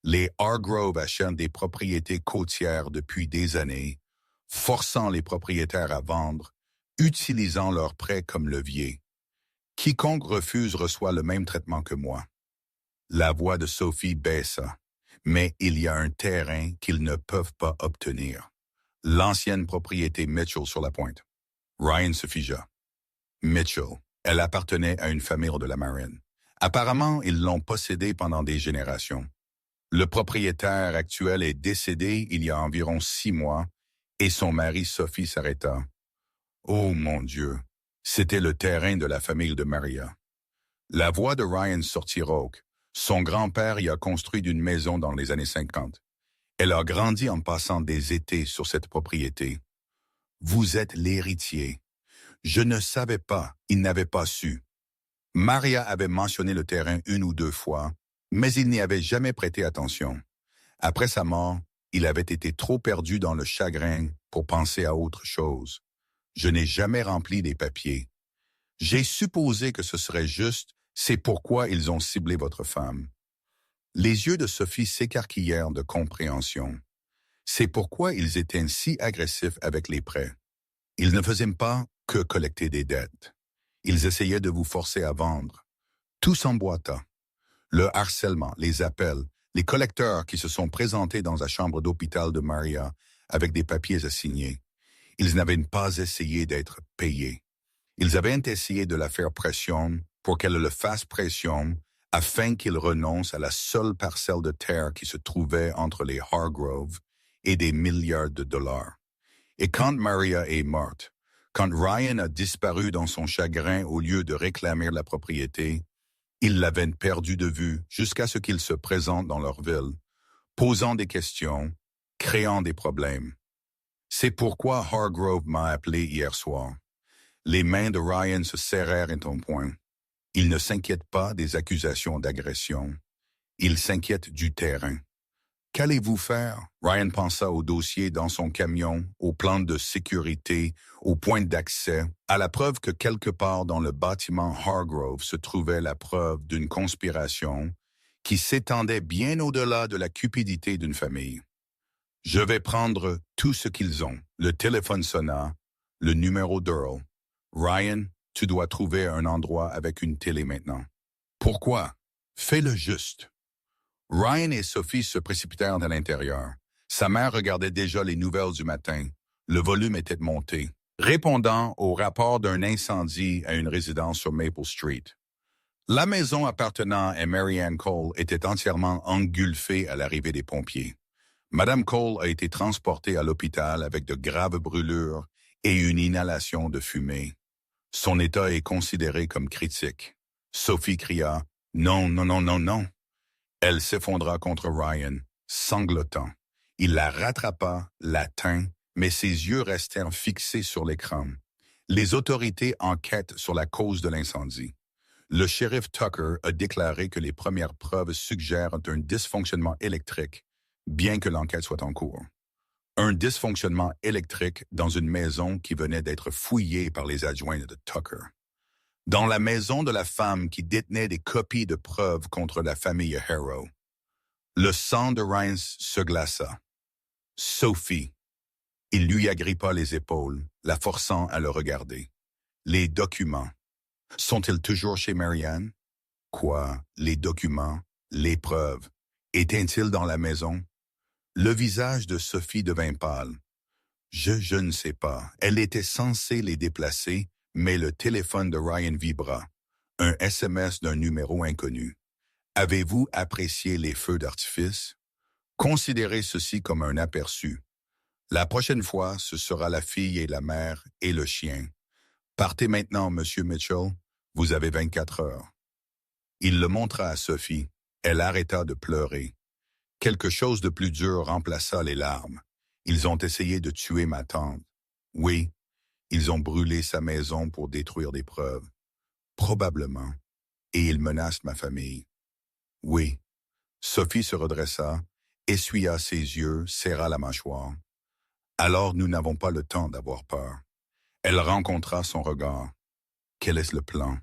Les Hargrove achètent des propriétés côtières depuis des années, forçant les propriétaires à vendre, utilisant leurs prêts comme levier. Quiconque refuse reçoit le même traitement que moi. La voix de Sophie baissa, mais il y a un terrain qu'ils ne peuvent pas obtenir. L'ancienne propriété Mitchell sur la pointe. Ryan se figea. Mitchell, elle appartenait à une famille de la marine. Apparemment, ils l'ont possédée pendant des générations. Le propriétaire actuel est décédé il y a environ 6 mois et son mari Sophie s'arrêta. Oh mon Dieu, c'était le terrain de la famille de Maria. La voix de Ryan sortit rauque. Son grand-père y a construit une maison dans les années 50. Elle a grandi en passant des étés sur cette propriété. Vous êtes l'héritier. Je ne savais pas, il n'avait pas su. Maria avait mentionné le terrain 1 ou 2 fois, mais il n'y avait jamais prêté attention. Après sa mort, il avait été trop perdu dans le chagrin pour penser à autre chose. Je n'ai jamais rempli les papiers. J'ai supposé que ce serait juste, c'est pourquoi ils ont ciblé votre femme. Les yeux de Sophie s'écarquillèrent de compréhension. C'est pourquoi ils étaient si agressifs avec les prêts. Ils ne faisaient pas que collecter des dettes. Ils essayaient de vous forcer à vendre. Tout s'emboîta. Le harcèlement, les appels, Les collecteurs qui se sont présentés dans la chambre d'hôpital de Maria avec des papiers à signer. Ils n'avaient pas essayé d'être payés. Ils avaient essayé de la faire pression pour qu'elle le fasse pression afin qu'il renonce à la seule parcelle de terre qui se trouvait entre les Hargrove et des milliards de dollars. Et quand Maria est morte, quand Ryan a disparu dans son chagrin au lieu de réclamer la propriété, ils l'avaient perdu de vue jusqu'à ce qu'il se présente dans leur ville, posant des questions, créant des problèmes. C'est pourquoi Hargrove m'a appelé hier soir. Les mains de Ryan se serrèrent à un point. Il ne s'inquiète pas des accusations d'agression. Il s'inquiète du terrain. Qu'allez-vous faire? Ryan pensa au dossier dans son camion, au plan de sécurité, au point d'accès, à la preuve que quelque part dans le bâtiment Hargrove se trouvait la preuve d'une conspiration qui s'étendait bien au-delà de la cupidité d'une famille. Je vais prendre tout ce qu'ils ont. Le téléphone sonna, le numéro d'Earl. Ryan, tu dois trouver un endroit avec une télé maintenant. Pourquoi? Fais-le juste. Ryan et Sophie se précipitèrent à l'intérieur. Sa mère regardait déjà les nouvelles du matin. Le volume était monté, répondant au rapport d'un incendie à une résidence sur Maple Street. La maison appartenant à Mary Ann Cole était entièrement engulfée à l'arrivée des pompiers. Madame Cole a été transportée à l'hôpital avec de graves brûlures et une inhalation de fumée. Son état est considéré comme critique. Sophie cria « Non, non, non, non, non ». Elle s'effondra contre Ryan, sanglotant. Il la rattrapa, la tint, mais ses yeux restèrent fixés sur l'écran. Les autorités enquêtent sur la cause de l'incendie. Le shérif Tucker a déclaré que les premières preuves suggèrent un dysfonctionnement électrique, bien que l'enquête soit en cours. Un dysfonctionnement électrique dans une maison qui venait d'être fouillée par les adjoints de Tucker. Dans la maison de la femme qui détenait des copies de preuves contre la famille Harrow. Le sang de Ryan se glaça. Sophie. Il lui agrippa les épaules, la forçant à le regarder. Les documents. Sont-ils toujours chez Marianne? Quoi? Les documents? Les preuves? Étaient-ils dans la maison? Le visage de Sophie devint pâle. Je ne sais pas. Elle était censée les déplacer, mais le téléphone de Ryan vibra. Un SMS d'un numéro inconnu. Avez-vous apprécié les feux d'artifice? Considérez ceci comme un aperçu. La prochaine fois, ce sera la fille et la mère et le chien. Partez maintenant, Monsieur Mitchell. Vous avez 24 heures. Il le montra à Sophie. Elle arrêta de pleurer. Quelque chose de plus dur remplaça les larmes. Ils ont essayé de tuer ma tante. Oui, ils ont brûlé sa maison pour détruire des preuves. Probablement. Et ils menacent ma famille. Oui. Sophie se redressa, essuya ses yeux, serra la mâchoire. Alors nous n'avons pas le temps d'avoir peur. Elle rencontra son regard. Quel est le plan?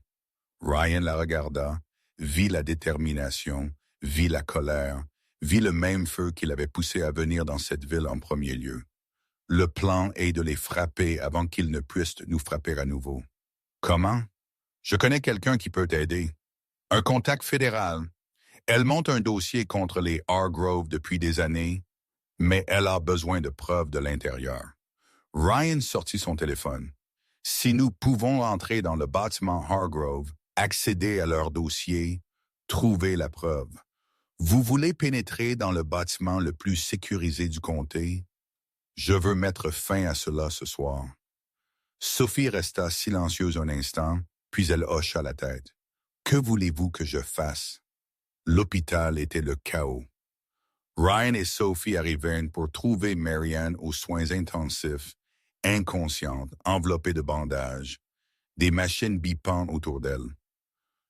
Ryan la regarda, vit la détermination, vit la colère, vit le même feu qui l'avait poussé à venir dans cette ville en premier lieu. Le plan est de les frapper avant qu'ils ne puissent nous frapper à nouveau. Comment? Je connais quelqu'un qui peut t'aider. Un contact fédéral. Elle monte un dossier contre les Hargrove depuis des années, mais elle a besoin de preuves de l'intérieur. Ryan sortit son téléphone. Si nous pouvons entrer dans le bâtiment Hargrove, accéder à leur dossier, trouver la preuve. Vous voulez pénétrer dans le bâtiment le plus sécurisé du comté? Je veux mettre fin à cela ce soir. Sophie resta silencieuse un instant, puis elle hocha la tête. Que voulez-vous que je fasse? L'hôpital était le chaos. Ryan et Sophie arrivèrent pour trouver Marianne aux soins intensifs, inconsciente, enveloppée de bandages, des machines bipant autour d'elle.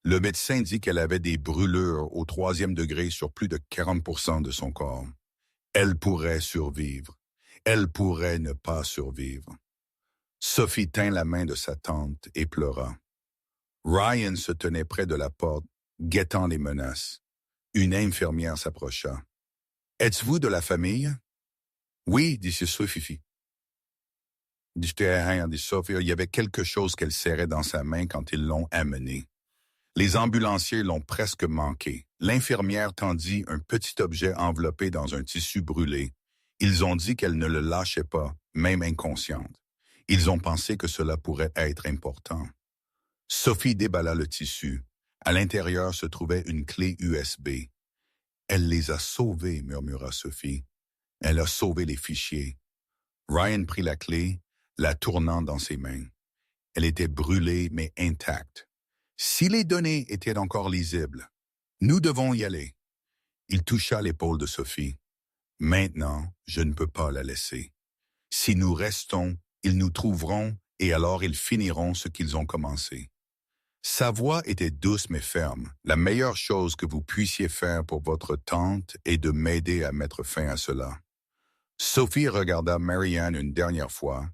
Le médecin dit qu'elle avait des brûlures au 3e degré sur plus de 40% de son corps. Elle pourrait survivre. Elle pourrait ne pas survivre. Sophie tint la main de sa tante et pleura. Ryan se tenait près de la porte, guettant les menaces. Une infirmière s'approcha. « Êtes-vous de la famille? »« Oui, dit Sophie. » dit Sophie. Il y avait quelque chose qu'elle serrait dans sa main quand ils l'ont amenée. Les ambulanciers l'ont presque manqué. L'infirmière tendit un petit objet enveloppé dans un tissu brûlé. Ils ont dit qu'elle ne le lâchait pas, même inconsciente. Ils ont pensé que cela pourrait être important. Sophie déballa le tissu. À l'intérieur se trouvait une clé USB. Elle les a sauvés, murmura Sophie. Elle a sauvé les fichiers. Ryan prit la clé, la tournant dans ses mains. Elle était brûlée mais intacte. Si les données étaient encore lisibles, nous devons y aller. Il toucha l'épaule de Sophie. Maintenant, je ne peux pas la laisser. Si nous restons, ils nous trouveront et alors ils finiront ce qu'ils ont commencé. Sa voix était douce mais ferme. La meilleure chose que vous puissiez faire pour votre tante est de m'aider à mettre fin à cela. Sophie regarda Marianne une dernière fois,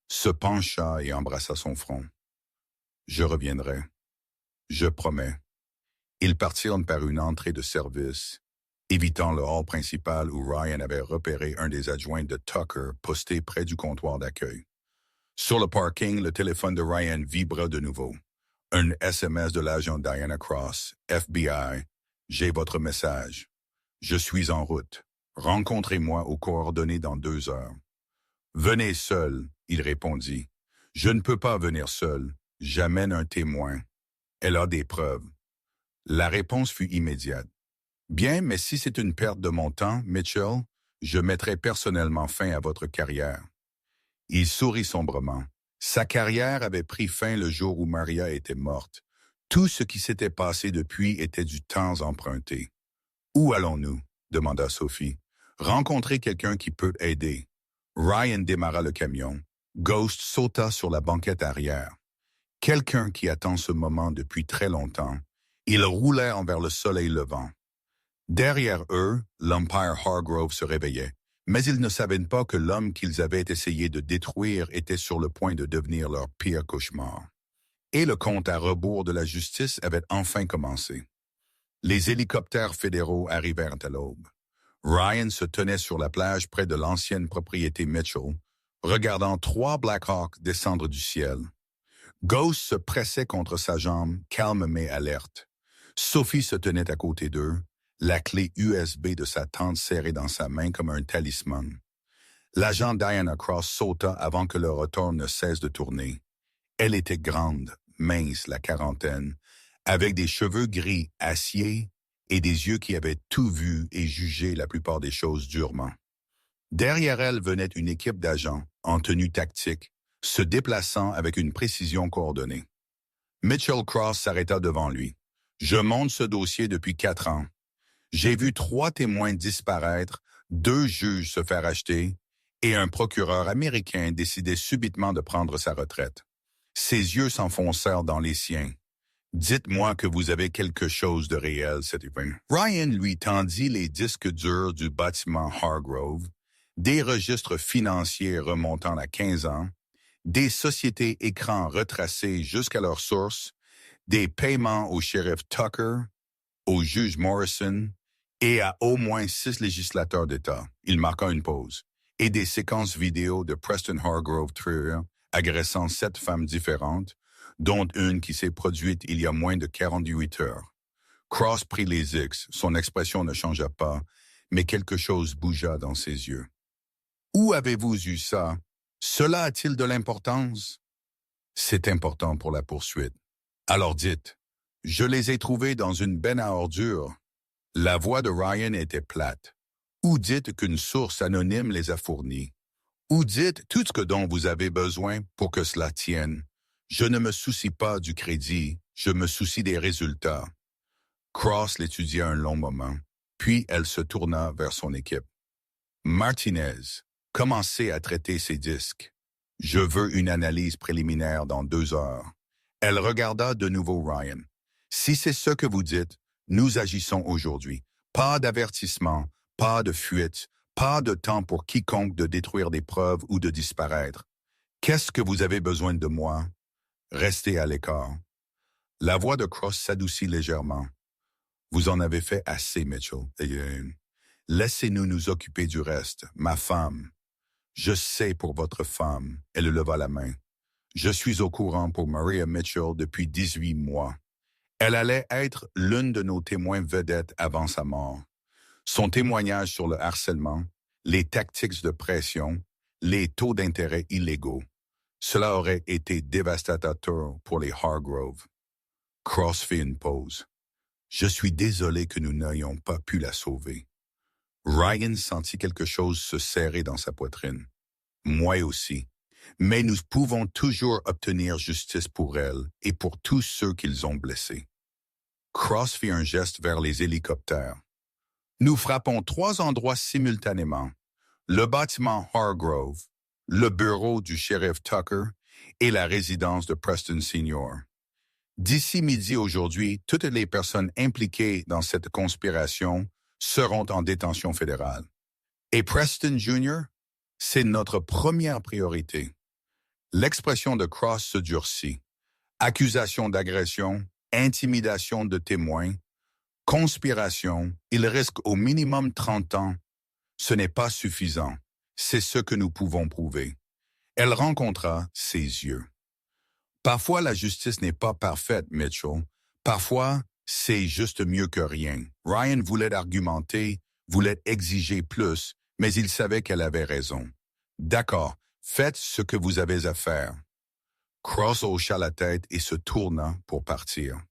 se pencha et embrassa son front. Je reviendrai. Je promets. Ils partirent par une entrée de service, évitant le hall principal où Ryan avait repéré un des adjoints de Tucker posté près du comptoir d'accueil. Sur le parking, le téléphone de Ryan vibra de nouveau. Un SMS de l'agent Diana Cross, FBI. J'ai votre message. Je suis en route. Rencontrez-moi aux coordonnées dans 2 heures. Venez seul, il répondit. Je ne peux pas venir seul. J'amène un témoin. Elle a des preuves. La réponse fut immédiate. Bien, mais si c'est une perte de mon temps, Mitchell, je mettrai personnellement fin à votre carrière. Il sourit sombrement. Sa carrière avait pris fin le jour où Maria était morte. Tout ce qui s'était passé depuis était du temps emprunté. Où allons-nous? Demanda Sophie. Rencontrer quelqu'un qui peut aider. Ryan démarra le camion. Ghost sauta sur la banquette arrière. Quelqu'un qui attend ce moment depuis très longtemps. Ils roulèrent vers le soleil levant. Derrière eux, l'Empire Hargrove se réveillait. Mais ils ne savaient pas que l'homme qu'ils avaient essayé de détruire était sur le point de devenir leur pire cauchemar. Et le compte à rebours de la justice avait enfin commencé. Les hélicoptères fédéraux arrivèrent à l'aube. Ryan se tenait sur la plage près de l'ancienne propriété Mitchell, regardant 3 Blackhawks descendre du ciel. Ghost se pressait contre sa jambe, calme mais alerte. Sophie se tenait à côté d'eux, la clé USB de sa tante serrée dans sa main comme un talisman. L'agent Diana Cross sauta avant que le rotor ne cesse de tourner. Elle était grande, mince, la quarantaine, avec des cheveux gris acier et des yeux qui avaient tout vu et jugé la plupart des choses durement. Derrière elle venait une équipe d'agents, en tenue tactique, se déplaçant avec une précision coordonnée. Mitchell Cross s'arrêta devant lui. « Je monte ce dossier depuis 4 ans. J'ai vu 3 témoins disparaître, 2 juges se faire acheter et un procureur américain décider subitement de prendre sa retraite. Ses yeux s'enfoncèrent dans les siens. Dites-moi que vous avez quelque chose de réel, cet humain. Ryan lui tendit les disques durs du bâtiment Hargrove, des registres financiers remontant à 15 ans, des sociétés écrans retracées jusqu'à leur source, des paiements au shérif Tucker, au juge Morrison et à au moins 6 législateurs d'État. Il marqua une pause. Et des séquences vidéo de Preston Hargrove Trier agressant 7 femmes différentes, dont une qui s'est produite il y a moins de 48 heures. Cross prit les X, son expression ne changea pas, mais quelque chose bougea dans ses yeux. « Où avez-vous eu ça? Cela a-t-il de l'importance? » « C'est important pour la poursuite. Alors dites, je les ai trouvés dans une benne à ordures. » La voix de Ryan était plate. « Ou dites qu'une source anonyme les a fournis. Ou dites tout ce dont vous avez besoin pour que cela tienne. Je ne me soucie pas du crédit, je me soucie des résultats. » Cross l'étudia un long moment, puis elle se tourna vers son équipe. « Martinez, commencez à traiter ces disques. Je veux une analyse préliminaire dans 2 heures. » Elle regarda de nouveau Ryan. « Si c'est ce que vous dites, nous agissons aujourd'hui. Pas d'avertissement, pas de fuite, pas de temps pour quiconque de détruire des preuves ou de disparaître. Qu'est-ce que vous avez besoin de moi? Restez à l'écart. » La voix de Cross s'adoucit légèrement. « Vous en avez fait assez, Mitchell. Laissez-nous nous occuper du reste. Ma femme. Je sais pour votre femme. » Elle leva la main. « Je suis au courant pour Maria Mitchell depuis 18 mois. Elle allait être l'une de nos témoins vedettes avant sa mort. Son témoignage sur le harcèlement, les tactiques de pression, les taux d'intérêt illégaux, cela aurait été dévastateur pour les Hargrove. Cross fait une pause. Je suis désolé que nous n'ayons pas pu la sauver. Ryan sentit quelque chose se serrer dans sa poitrine. Moi aussi. Mais nous pouvons toujours obtenir justice pour elle et pour tous ceux qu'ils ont blessés. Cross fit un geste vers les hélicoptères. Nous frappons 3 endroits simultanément. Le bâtiment Hargrove, le bureau du shérif Tucker et la résidence de Preston Senior. D'ici midi aujourd'hui, toutes les personnes impliquées dans cette conspiration seront en détention fédérale. Et Preston Jr., c'est notre première priorité. L'expression de Cross se durcit. Accusation d'agression, intimidation de témoins, conspiration, il risque au minimum 30 ans. Ce n'est pas suffisant. C'est ce que nous pouvons prouver. Elle rencontra ses yeux. Parfois, la justice n'est pas parfaite, Mitchell. Parfois, c'est juste mieux que rien. Ryan voulait argumenter, voulait exiger plus, mais il savait qu'elle avait raison. D'accord, faites ce que vous avez à faire. Cross hocha la tête et se tourna pour partir.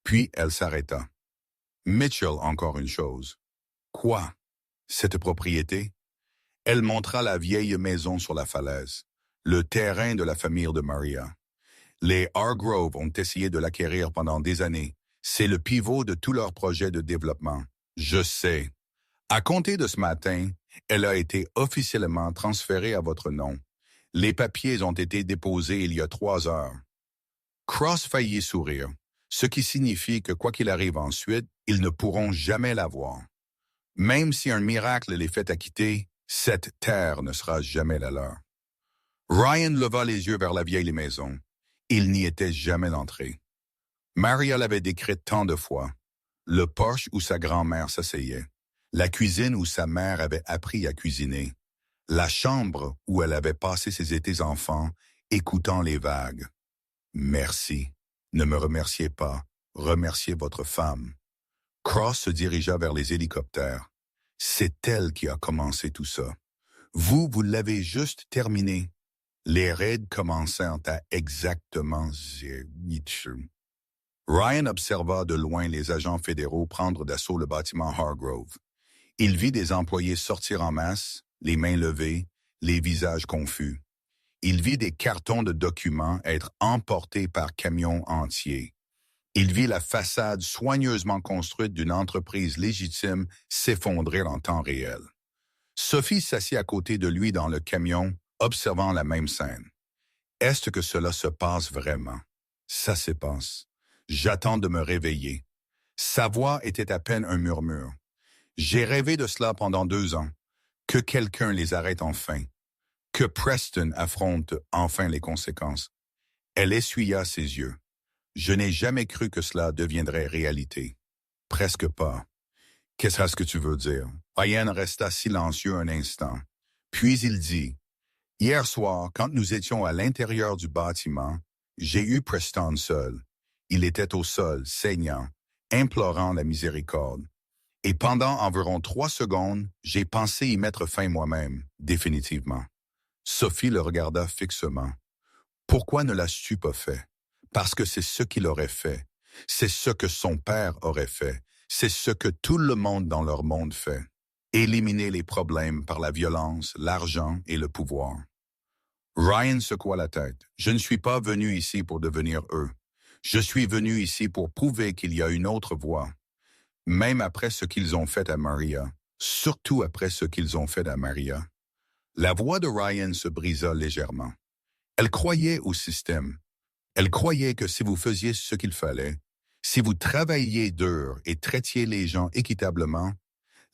Puis elle s'arrêta. Mitchell, encore une chose. Quoi? Cette propriété? Elle montra la vieille maison sur la falaise, le terrain de la famille de Maria. Les Hargrove ont essayé de l'acquérir pendant des années. C'est le pivot de tous leurs projets de développement. Je sais. À compter de ce matin, elle a été officiellement transférée à votre nom. Les papiers ont été déposés il y a 3 heures. Cross faillit sourire, ce qui signifie que quoi qu'il arrive ensuite, ils ne pourront jamais l'avoir. Même si un miracle les fait acquitter, cette terre ne sera jamais la leur. Ryan leva les yeux vers la vieille maison. Il n'y était jamais entré. Maria l'avait décrite tant de fois. Le porche où sa grand-mère s'asseyait. La cuisine où sa mère avait appris à cuisiner. La chambre où elle avait passé ses étés enfants, écoutant les vagues. Merci. Ne me remerciez pas. Remerciez votre femme. Cross se dirigea vers les hélicoptères. C'est elle qui a commencé tout ça. Vous l'avez juste terminé. Les raids commencèrent à exactement 0. Ryan observa de loin les agents fédéraux prendre d'assaut le bâtiment Hargrove. Il vit des employés sortir en masse, les mains levées, les visages confus. Il vit des cartons de documents être emportés par camions entiers. Il vit la façade soigneusement construite d'une entreprise légitime s'effondrer en temps réel. Sophie s'assit à côté de lui dans le camion, observant la même scène. Est-ce que cela se passe vraiment? Ça se passe. J'attends de me réveiller. Sa voix était à peine un murmure. J'ai rêvé de cela pendant 2 ans. Que quelqu'un les arrête enfin. Que Preston affronte enfin les conséquences. Elle essuya ses yeux. Je n'ai jamais cru que cela deviendrait réalité. Presque pas. Qu'est-ce que tu veux dire? Ryan resta silencieux un instant. Puis il dit, « Hier soir, quand nous étions à l'intérieur du bâtiment, j'ai eu Preston seul. Il était au sol, saignant, implorant la miséricorde. Et pendant environ 3 secondes, j'ai pensé y mettre fin moi-même, définitivement. » Sophie le regarda fixement. « Pourquoi ne l'as-tu pas fait? Parce que c'est ce qu'il aurait fait. C'est ce que son père aurait fait. C'est ce que tout le monde dans leur monde fait. Éliminer les problèmes par la violence, l'argent et le pouvoir. » Ryan secoua la tête. « Je ne suis pas venu ici pour devenir eux. Je suis venu ici pour prouver qu'il y a une autre voie. Même après ce qu'ils ont fait à Maria, surtout après ce qu'ils ont fait à Maria. » La voix de Ryan se brisa légèrement. Elle croyait au système. Elle croyait que si vous faisiez ce qu'il fallait, si vous travailliez dur et traitiez les gens équitablement,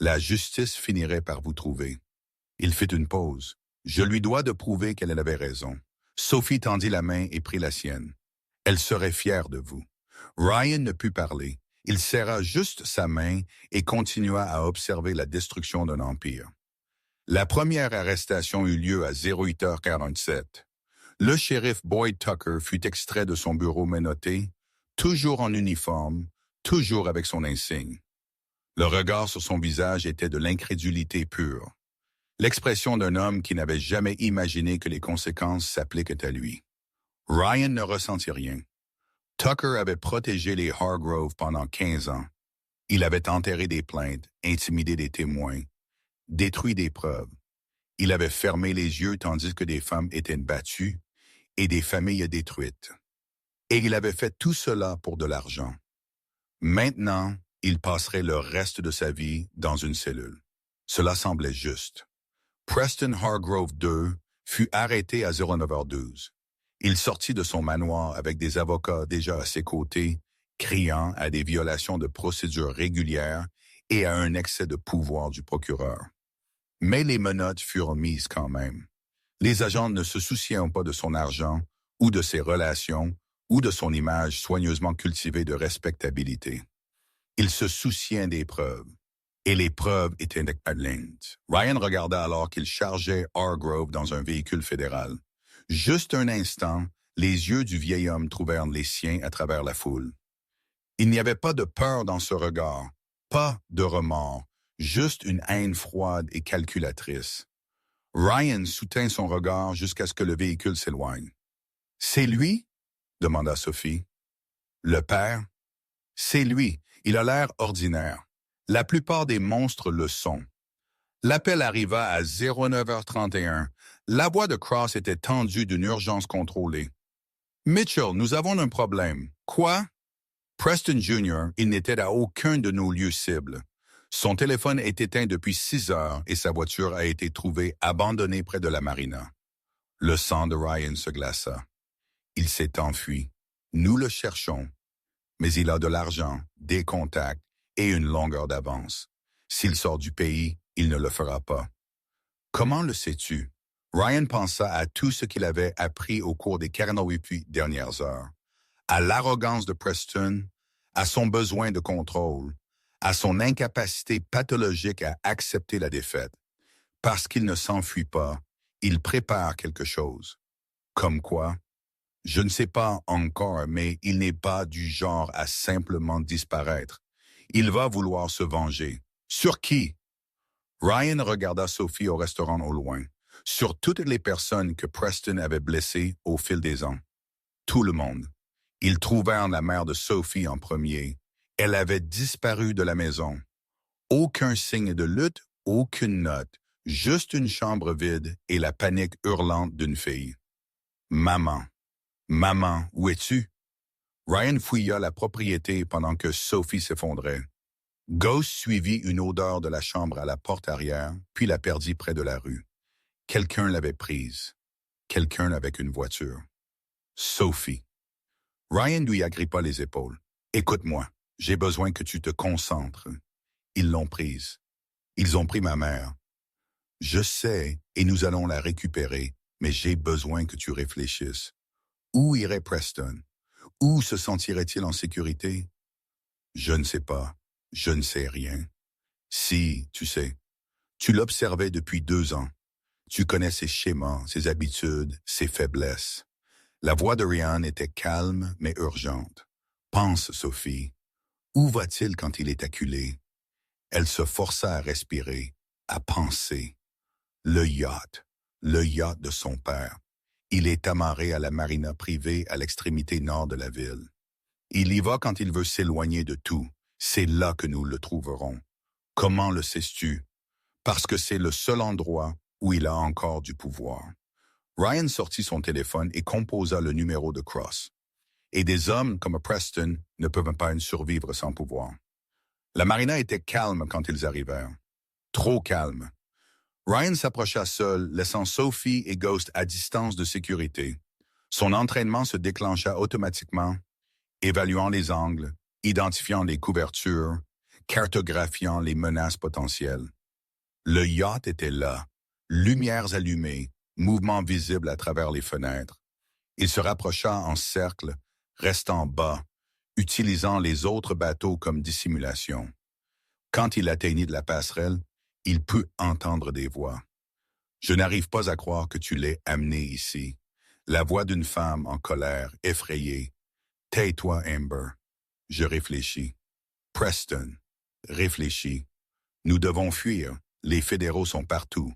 la justice finirait par vous trouver. Il fit une pause. Je lui dois de prouver qu'elle avait raison. Sophie tendit la main et prit la sienne. Elle serait fière de vous. Ryan ne put parler. Il serra juste sa main et continua à observer la destruction d'un empire. La première arrestation eut lieu à 08h47. Le shérif Boyd Tucker fut extrait de son bureau menotté, toujours en uniforme, toujours avec son insigne. Le regard sur son visage était de l'incrédulité pure, l'expression d'un homme qui n'avait jamais imaginé que les conséquences s'appliquaient à lui. Ryan ne ressentit rien. Tucker avait protégé les Hargrove pendant 15 ans. Il avait enterré des plaintes, intimidé des témoins, détruit des preuves. Il avait fermé les yeux tandis que des femmes étaient battues et des familles détruites. Et il avait fait tout cela pour de l'argent. Maintenant, il passerait le reste de sa vie dans une cellule. Cela semblait juste. Preston Hargrove II fut arrêté à 09h12. Il sortit de son manoir avec des avocats déjà à ses côtés, criant à des violations de procédures régulières et à un excès de pouvoir du procureur. Mais les menottes furent mises quand même. Les agents ne se souciaient pas de son argent ou de ses relations ou de son image soigneusement cultivée de respectabilité. Ils se souciaient des preuves. Et les preuves étaient excellentes. Ryan regarda alors qu'il chargeait Hargrove dans un véhicule fédéral. Juste un instant, les yeux du vieil homme trouvèrent les siens à travers la foule. Il n'y avait pas de peur dans ce regard, pas de remords, juste une haine froide et calculatrice. Ryan soutint son regard jusqu'à ce que le véhicule s'éloigne. « C'est lui? » demanda Sophie. « Le père? »« C'est lui. Il a l'air ordinaire. La plupart des monstres le sont. » L'appel arriva à 09h31. La voix de Cross était tendue d'une urgence contrôlée. « Mitchell, nous avons un problème. »« Quoi? » Preston Jr., il n'était à aucun de nos lieux cibles. Son téléphone est éteint depuis 6 heures et sa voiture a été trouvée abandonnée près de la marina. Le sang de Ryan se glaça. Il s'est enfui. Nous le cherchons. Mais il a de l'argent, des contacts et une longueur d'avance. S'il sort du pays, il ne le fera pas. Comment le sais-tu? Ryan pensa à tout ce qu'il avait appris au cours des 48 dernières heures. À l'arrogance de Preston, à son besoin de contrôle, à son incapacité pathologique à accepter la défaite. Parce qu'il ne s'enfuit pas, il prépare quelque chose. Comme quoi? Je ne sais pas encore, mais il n'est pas du genre à simplement disparaître. Il va vouloir se venger. Sur qui? Ryan regarda Sophie au restaurant au loin. Sur toutes les personnes que Preston avait blessées au fil des ans. Tout le monde. Ils trouvèrent la mère de Sophie en premier. Elle avait disparu de la maison. Aucun signe de lutte, aucune note, juste une chambre vide et la panique hurlante d'une fille. « Maman, maman, où es-tu? » Ryan fouilla la propriété pendant que Sophie s'effondrait. Ghost suivit une odeur de la chambre à la porte arrière, puis la perdit près de la rue. Quelqu'un l'avait prise. Quelqu'un avec une voiture. Sophie. Ryan lui agrippa les épaules. « Écoute-moi, j'ai besoin que tu te concentres. » Ils l'ont prise. Ils ont pris ma mère. Je sais, et nous allons la récupérer, mais j'ai besoin que tu réfléchisses. Où irait Preston? Où se sentirait-il en sécurité? Je ne sais pas. Je ne sais rien. Si, tu sais. Tu l'observais depuis 2 ans. Tu connais ses schémas, ses habitudes, ses faiblesses. La voix de Ryan était calme mais urgente. Pense, Sophie. Où va-t-il quand il est acculé? Elle se força à respirer, à penser. Le yacht de son père. Il est amarré à la marina privée à l'extrémité nord de la ville. Il y va quand il veut s'éloigner de tout. C'est là que nous le trouverons. Comment le sais-tu? Parce que c'est le seul endroit où il a encore du pouvoir. Ryan sortit son téléphone et composa le numéro de Cross. Et des hommes comme Preston ne peuvent pas survivre sans pouvoir. La marina était calme quand ils arrivèrent. Trop calme. Ryan s'approcha seul, laissant Sophie et Ghost à distance de sécurité. Son entraînement se déclencha automatiquement, évaluant les angles, identifiant les couvertures, cartographiant les menaces potentielles. Le yacht était là, lumières allumées, mouvements visibles à travers les fenêtres. Il se rapprocha en cercle, restant bas, utilisant les autres bateaux comme dissimulation. Quand il atteignit de la passerelle, il put entendre des voix. « Je n'arrive pas à croire que tu l'aies amené ici. » La voix d'une femme en colère, effrayée. Tais-toi, Amber. Je réfléchis. Preston. Réfléchis. Nous devons fuir. Les fédéraux sont partout.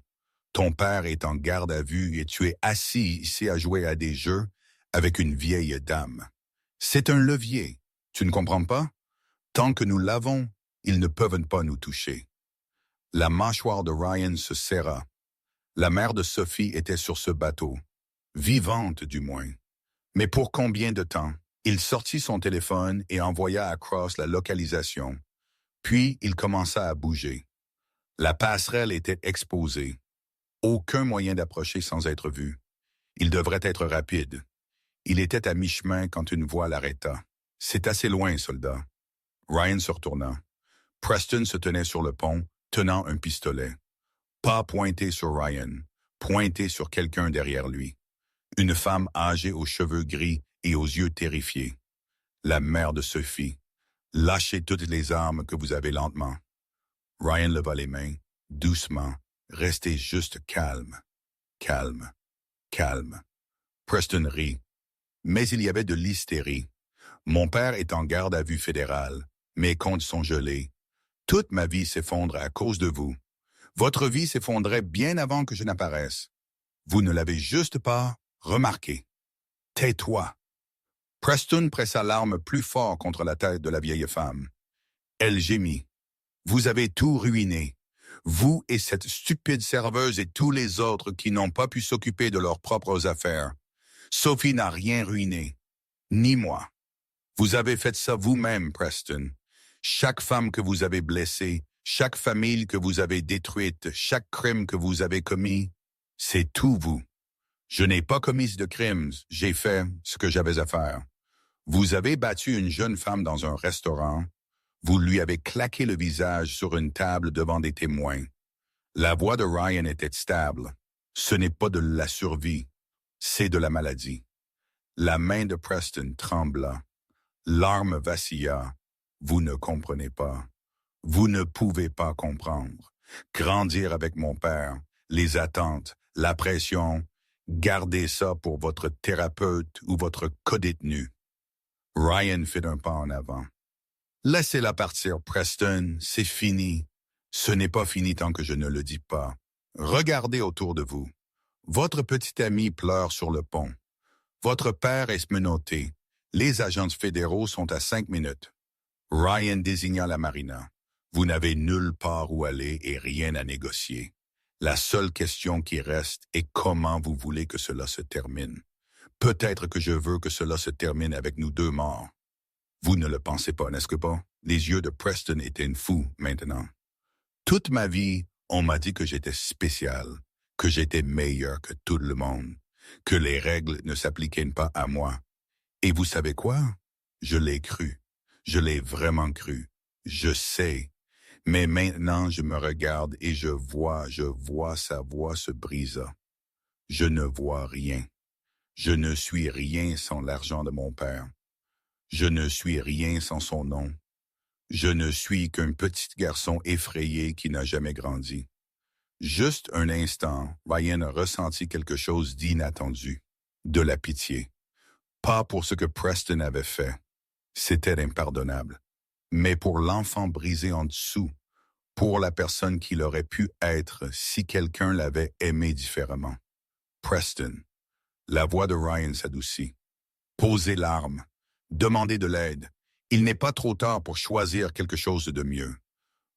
Ton père est en garde à vue et tu es assis ici à jouer à des jeux avec une vieille dame. C'est un levier. Tu ne comprends pas? Tant que nous l'avons, ils ne peuvent pas nous toucher. La mâchoire de Ryan se serra. La mère de Sophie était sur ce bateau. Vivante, du moins. Mais pour combien de temps? Il sortit son téléphone et envoya à Cross la localisation. Puis, il commença à bouger. La passerelle était exposée. Aucun moyen d'approcher sans être vu. Il devrait être rapide. Il était à mi-chemin quand une voix l'arrêta. « C'est assez loin, soldat. » Ryan se retourna. Preston se tenait sur le pont, tenant un pistolet. Pas pointé sur Ryan, pointé sur quelqu'un derrière lui. Une femme âgée aux cheveux gris et aux yeux terrifiés. La mère de Sophie. « Lâchez toutes les armes que vous avez lentement. » Ryan leva les mains, doucement. Restez juste calme. Calme. Calme. Preston rit. Mais il y avait de l'hystérie. Mon père est en garde à vue fédérale. Mes comptes sont gelés. Toute ma vie s'effondre à cause de vous. Votre vie s'effondrait bien avant que je n'apparaisse. Vous ne l'avez juste pas remarqué. Tais-toi. Preston pressa l'arme plus fort contre la tête de la vieille femme. Elle gémit. Vous avez tout ruiné. Vous et cette stupide serveuse et tous les autres qui n'ont pas pu s'occuper de leurs propres affaires. Sophie n'a rien ruiné. Ni moi. Vous avez fait ça vous-même, Preston. Chaque femme que vous avez blessée, chaque famille que vous avez détruite, chaque crime que vous avez commis, c'est tout vous. Je n'ai pas commis de crimes, j'ai fait ce que j'avais à faire. Vous avez battu une jeune femme dans un restaurant. Vous lui avez claqué le visage sur une table devant des témoins. La voix de Ryan était stable. Ce n'est pas de la survie, c'est de la maladie. La main de Preston trembla. L'arme vacilla. Vous ne comprenez pas. Vous ne pouvez pas comprendre. Grandir avec mon père, les attentes, la pression, gardez ça pour votre thérapeute ou votre codétenu. Ryan fit un pas en avant. Laissez-la partir, Preston, c'est fini. Ce n'est pas fini tant que je ne le dis pas. Regardez autour de vous. Votre petit ami pleure sur le pont. Votre père est menotté. Les agents fédéraux sont à 5 minutes. Ryan désigna la marina. Vous n'avez nulle part où aller et rien à négocier. La seule question qui reste est comment vous voulez que cela se termine. Peut-être que je veux que cela se termine avec nous deux morts. Vous ne le pensez pas, n'est-ce que pas? Les yeux de Preston étaient fous maintenant. Toute ma vie, on m'a dit que j'étais spécial, que j'étais meilleur que tout le monde, que les règles ne s'appliquaient pas à moi. Et vous savez quoi? Je l'ai cru. Je l'ai vraiment cru. Je sais. Mais maintenant, je me regarde et je vois sa voix se brisa. Je ne vois rien. Je ne suis rien sans l'argent de mon père. Je ne suis rien sans son nom. Je ne suis qu'un petit garçon effrayé qui n'a jamais grandi. Juste un instant, Ryan a ressenti quelque chose d'inattendu, de la pitié. Pas pour ce que Preston avait fait. C'était impardonnable. Mais pour l'enfant brisé en dessous, pour la personne qu'il aurait pu être si quelqu'un l'avait aimé différemment. Preston. La voix de Ryan s'adoucit. Posez l'arme. Demandez de l'aide. Il n'est pas trop tard pour choisir quelque chose de mieux.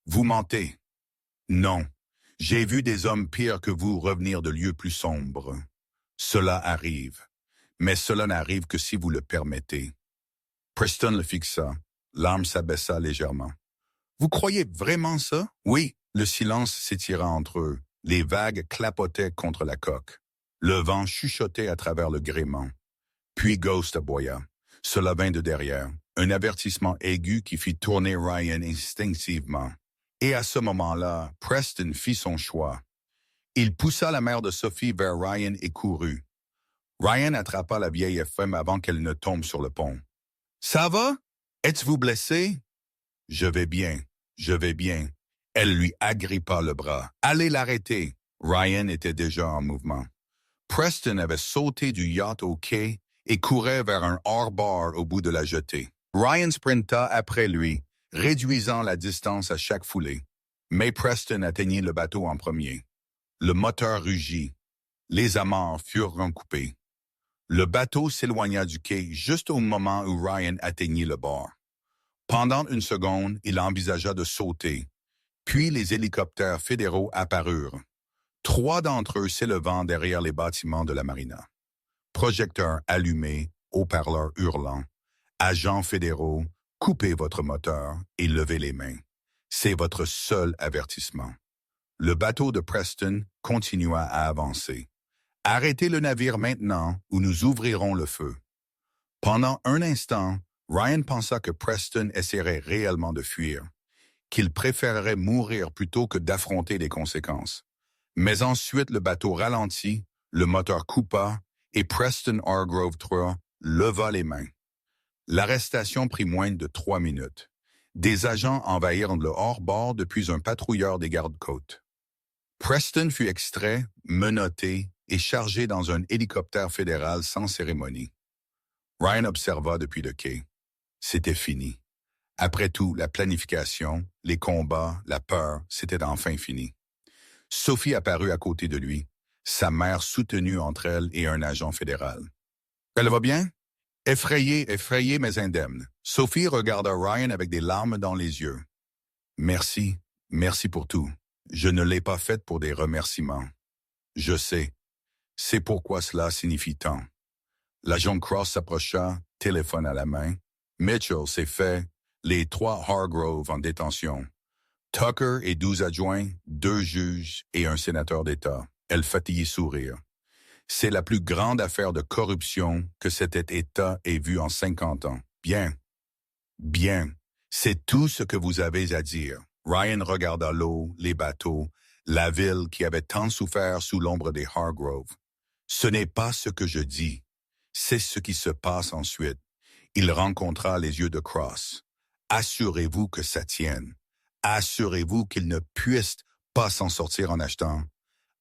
Vous mentez. Non. J'ai vu des hommes pires que vous revenir de lieux plus sombres. Cela arrive. Mais cela n'arrive que si vous le permettez. Preston le fixa. L'arme s'abaissa légèrement. Vous croyez vraiment ça? Oui. Le silence s'étira entre eux. Les vagues clapotaient contre la coque. Le vent chuchotait à travers le gréement. Puis Ghost aboya. Cela vint de derrière. Un avertissement aigu qui fit tourner Ryan instinctivement. Et à ce moment-là, Preston fit son choix. Il poussa la mère de Sophie vers Ryan et courut. Ryan attrapa la vieille femme avant qu'elle ne tombe sur le pont. « Ça va? Êtes-vous blessé? »« Je vais bien, je vais bien. » Elle lui agrippa le bras. « Allez l'arrêter. » Ryan était déjà en mouvement. Preston avait sauté du yacht au quai et courait vers un hors-bord au bout de la jetée. Ryan sprinta après lui, réduisant la distance à chaque foulée. Mais Preston atteignit le bateau en premier. Le moteur rugit. Les amarres furent recoupées. Le bateau s'éloigna du quai juste au moment où Ryan atteignit le bord. Pendant une seconde, il envisagea de sauter. Puis les hélicoptères fédéraux apparurent. 3 d'entre eux s'élevant derrière les bâtiments de la marina. Projecteurs allumés, haut-parleurs hurlant. Agents fédéraux, coupez votre moteur et levez les mains. C'est votre seul avertissement. Le bateau de Preston continua à avancer. Arrêtez le navire maintenant ou nous ouvrirons le feu. Pendant un instant, Ryan pensa que Preston essaierait réellement de fuir, qu'il préférerait mourir plutôt que d'affronter les conséquences. Mais ensuite le bateau ralentit, le moteur coupa et Preston Hargrove III leva les mains. L'arrestation prit moins de 3 minutes. Des agents envahirent le hors-bord depuis un patrouilleur des gardes-côtes. Preston fut extrait, menotté et chargé dans un hélicoptère fédéral sans cérémonie. Ryan observa depuis le quai. C'était fini. Après tout, la planification, les combats, la peur, c'était enfin fini. Sophie apparut à côté de lui, sa mère soutenue entre elle et un agent fédéral. « Elle va bien? » Effrayée mais indemne. Sophie regarda Ryan avec des larmes dans les yeux. « Merci, merci pour tout. Je ne l'ai pas faite pour des remerciements. Je sais. C'est pourquoi cela signifie tant. » L'agent Cross s'approcha, téléphone à la main. Mitchell, c'est fait. Les 3 Hargrove en détention. Tucker et 12 adjoints, 2 juges et un sénateur d'État. Elle fatiguait sourire. C'est la plus grande affaire de corruption que cet État ait vue en 50 ans. Bien. Bien. C'est tout ce que vous avez à dire. Ryan regarda l'eau, les bateaux, la ville qui avait tant souffert sous l'ombre des Hargrove. Ce n'est pas ce que je dis. C'est ce qui se passe ensuite. Il rencontra les yeux de Cross. Assurez-vous que ça tienne. Assurez-vous qu'il ne puisse pas s'en sortir en achetant.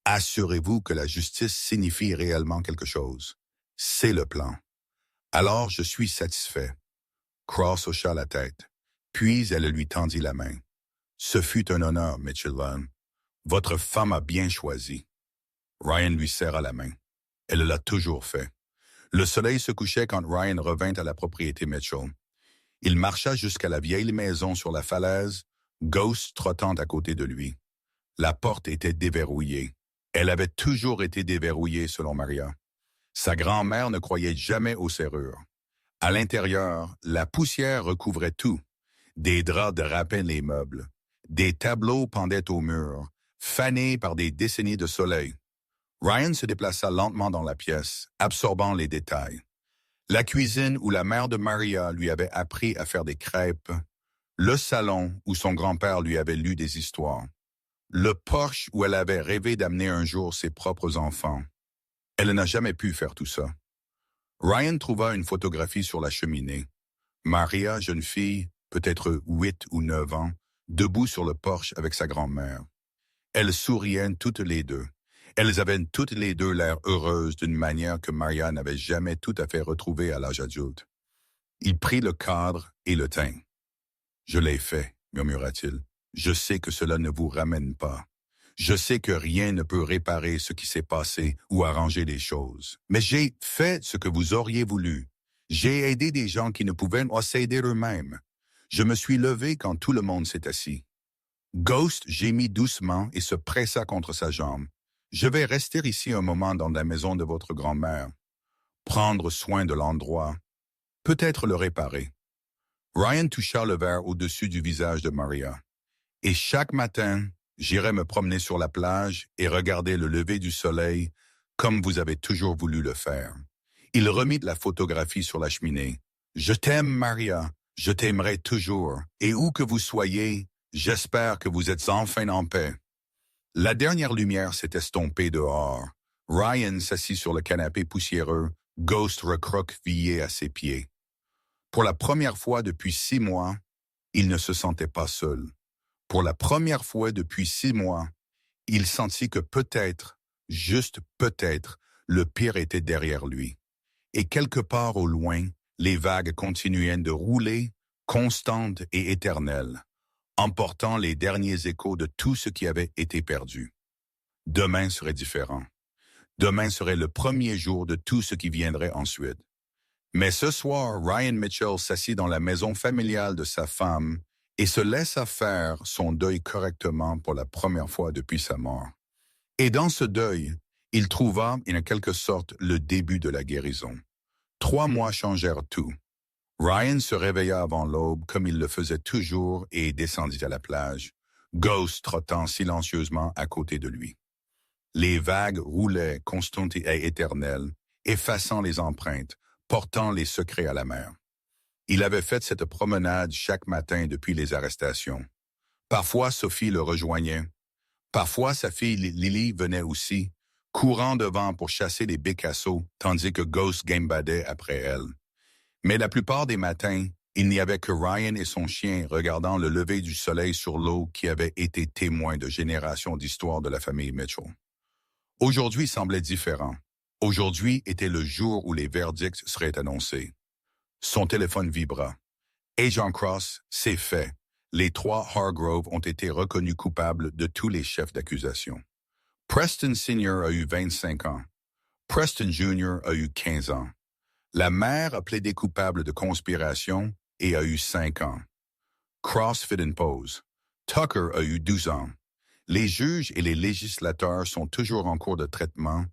Assurez-vous que la justice signifie réellement quelque chose. C'est le plan. Alors je suis satisfait. Cross hocha la tête. Puis elle lui tendit la main. Ce fut un honneur, Mitchell. Votre femme a bien choisi. Ryan lui serra la main. Elle l'a toujours fait. Le soleil se couchait quand Ryan revint à la propriété Mitchell. Il marcha jusqu'à la vieille maison sur la falaise, Ghost trottant à côté de lui. La porte était déverrouillée. Elle avait toujours été déverrouillée, selon Maria. Sa grand-mère ne croyait jamais aux serrures. À l'intérieur, la poussière recouvrait tout. Des draps drapaient les meubles. Des tableaux pendaient au mur, fanés par des décennies de soleil. Ryan se déplaça lentement dans la pièce, absorbant les détails. La cuisine où la mère de Maria lui avait appris à faire des crêpes, le salon où son grand-père lui avait lu des histoires, le porche où elle avait rêvé d'amener un jour ses propres enfants. Elle n'a jamais pu faire tout ça. Ryan trouva une photographie sur la cheminée. Maria, jeune fille, peut-être 8 ou 9 ans, debout sur le porche avec sa grand-mère. Elles souriaient toutes les deux. Elles avaient toutes les deux l'air heureuses d'une manière que Maria n'avait jamais tout à fait retrouvée à l'âge adulte. Il prit le cadre et le tint. « Je l'ai fait, » murmura-t-il. « Je sais que cela ne vous ramène pas. Je sais que rien ne peut réparer ce qui s'est passé ou arranger les choses. Mais j'ai fait ce que vous auriez voulu. J'ai aidé des gens qui ne pouvaient pas s'aider eux-mêmes. Je me suis levé quand tout le monde s'est assis. » Ghost gémit doucement et se pressa contre sa jambe. « Je vais rester ici un moment dans la maison de votre grand-mère. Prendre soin de l'endroit. Peut-être le réparer. » Ryan toucha le verre au-dessus du visage de Maria. « Et chaque matin, j'irai me promener sur la plage et regarder le lever du soleil comme vous avez toujours voulu le faire. » Il remit la photographie sur la cheminée. « Je t'aime, Maria. Je t'aimerai toujours. Et où que vous soyez, j'espère que vous êtes enfin en paix. » La dernière lumière s'est estompée dehors. Ryan s'assit sur le canapé poussiéreux, Ghost recroquevillé à ses pieds. Pour la première fois depuis 6 mois, il ne se sentait pas seul. Pour la première fois depuis 6 mois, il sentit que peut-être, juste peut-être, le pire était derrière lui. Et quelque part au loin, les vagues continuaient de rouler, constantes et éternelles, emportant les derniers échos de tout ce qui avait été perdu. Demain serait différent. Demain serait le premier jour de tout ce qui viendrait ensuite. Mais ce soir, Ryan Mitchell s'assit dans la maison familiale de sa femme et se laissa faire son deuil correctement pour la première fois depuis sa mort. Et dans ce deuil, il trouva, en quelque sorte, le début de la guérison. 3 mois changèrent tout. Ryan se réveilla avant l'aube comme il le faisait toujours et descendit à la plage, Ghost trottant silencieusement à côté de lui. Les vagues roulaient constantes et éternelles, effaçant les empreintes, portant les secrets à la mer. Il avait fait cette promenade chaque matin depuis les arrestations. Parfois, Sophie le rejoignait. Parfois, sa fille Lily venait aussi, courant devant pour chasser les bécassos, tandis que Ghost gambadait après elle. Mais la plupart des matins, il n'y avait que Ryan et son chien regardant le lever du soleil sur l'eau qui avait été témoin de générations d'histoires de la famille Mitchell. Aujourd'hui semblait différent. Aujourd'hui était le jour où les verdicts seraient annoncés. Son téléphone vibra. Agent Cross, c'est fait. Les 3 Hargrove ont été reconnus coupables de tous les chefs d'accusation. Preston Sr. a eu 25 ans. Preston Jr. a eu 15 ans. La mère a plaidé coupable de conspiration et a eu 5 ans. Cross fit in pose. Tucker a eu 12 ans. Les juges et les législateurs sont toujours en cours de traitement,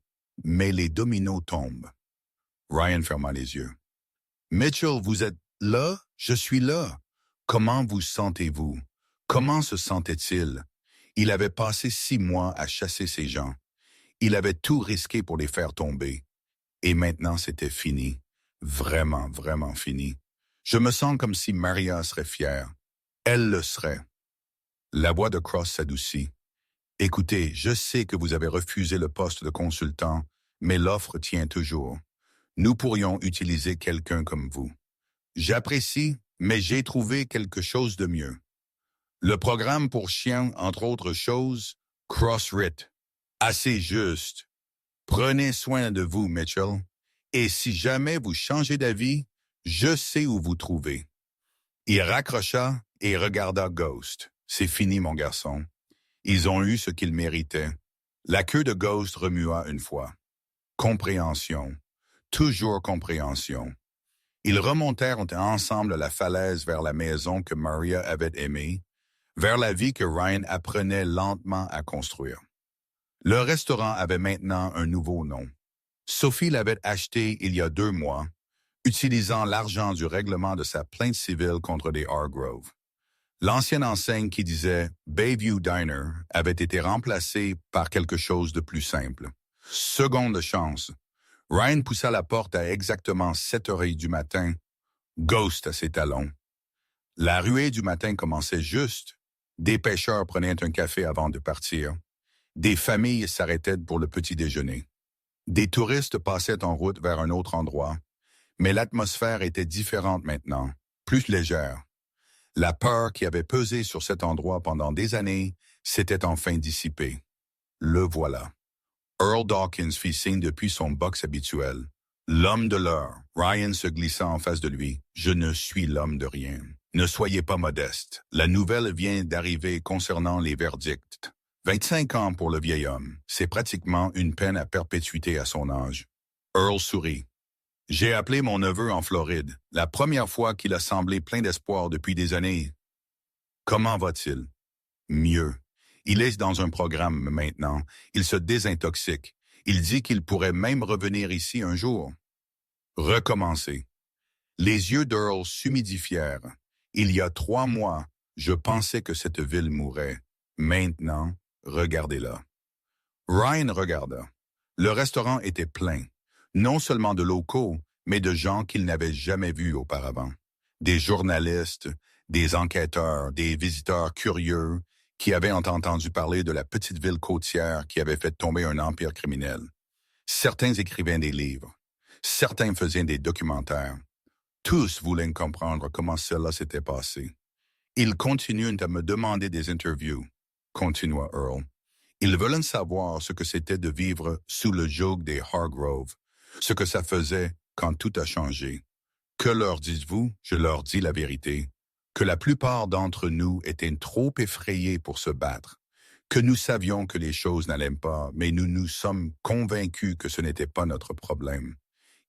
mais les dominos tombent. Ryan ferma les yeux. Mitchell, vous êtes là? Je suis là. Comment vous sentez-vous? Comment se sentait-il? Il avait passé 6 mois à chasser ces gens. Il avait tout risqué pour les faire tomber. Et maintenant, c'était fini. Vraiment, vraiment fini. Je me sens comme si Maria serait fière. Elle le serait. La voix de Cross s'adoucit. Écoutez, je sais que vous avez refusé le poste de consultant, mais l'offre tient toujours. Nous pourrions utiliser quelqu'un comme vous. J'apprécie, mais j'ai trouvé quelque chose de mieux. Le programme pour chiens, entre autres choses, CrossRit. Assez juste. Prenez soin de vous, Mitchell. Et si jamais vous changez d'avis, je sais où vous trouver. Il raccrocha et regarda Ghost. C'est fini, mon garçon. Ils ont eu ce qu'ils méritaient. La queue de Ghost remua une fois. Compréhension. Toujours compréhension. Ils remontèrent ensemble la falaise vers la maison que Maria avait aimée, vers la vie que Ryan apprenait lentement à construire. Le restaurant avait maintenant un nouveau nom. Sophie l'avait acheté il y a 2 mois, utilisant l'argent du règlement de sa plainte civile contre les Hargrove. L'ancienne enseigne qui disait Bayview Diner avait été remplacée par quelque chose de plus simple. Seconde chance. Ryan poussa la porte à exactement 7h du matin, Ghost à ses talons. La ruée du matin commençait juste. Des pêcheurs prenaient un café avant de partir. Des familles s'arrêtaient pour le petit déjeuner. Des touristes passaient en route vers un autre endroit, mais l'atmosphère était différente maintenant, plus légère. La peur qui avait pesé sur cet endroit pendant des années s'était enfin dissipée. Le voilà. Earl Dawkins fit signe depuis son box habituel. L'homme de l'heure. Ryan se glissa en face de lui. Je ne suis l'homme de rien. Ne soyez pas modeste. La nouvelle vient d'arriver concernant les verdicts. 25 ans pour le vieil homme. C'est pratiquement une peine à perpétuité à son âge. Earl sourit. J'ai appelé mon neveu en Floride, la première fois qu'il a semblé plein d'espoir depuis des années. Comment va-t-il? Mieux. Il est dans un programme maintenant. Il se désintoxique. Il dit qu'il pourrait même revenir ici un jour. Recommencer. Les yeux d'Earl s'humidifièrent. Il y a 3 mois, je pensais que cette ville mourrait. Maintenant, regardez-la. Ryan regarda. Le restaurant était plein. Non seulement de locaux, mais de gens qu'il n'avait jamais vus auparavant. Des journalistes, des enquêteurs, des visiteurs curieux qui avaient entendu parler de la petite ville côtière qui avait fait tomber un empire criminel. Certains écrivaient des livres. Certains faisaient des documentaires. Tous voulaient comprendre comment cela s'était passé. Ils continuent à me demander des interviews, continua Earl. Ils veulent savoir ce que c'était de vivre sous le joug des Hargrove, ce que ça faisait quand tout a changé. Que leur dites-vous? Je leur dis la vérité. Que la plupart d'entre nous étaient trop effrayés pour se battre. Que nous savions que les choses n'allaient pas, mais nous nous sommes convaincus que ce n'était pas notre problème.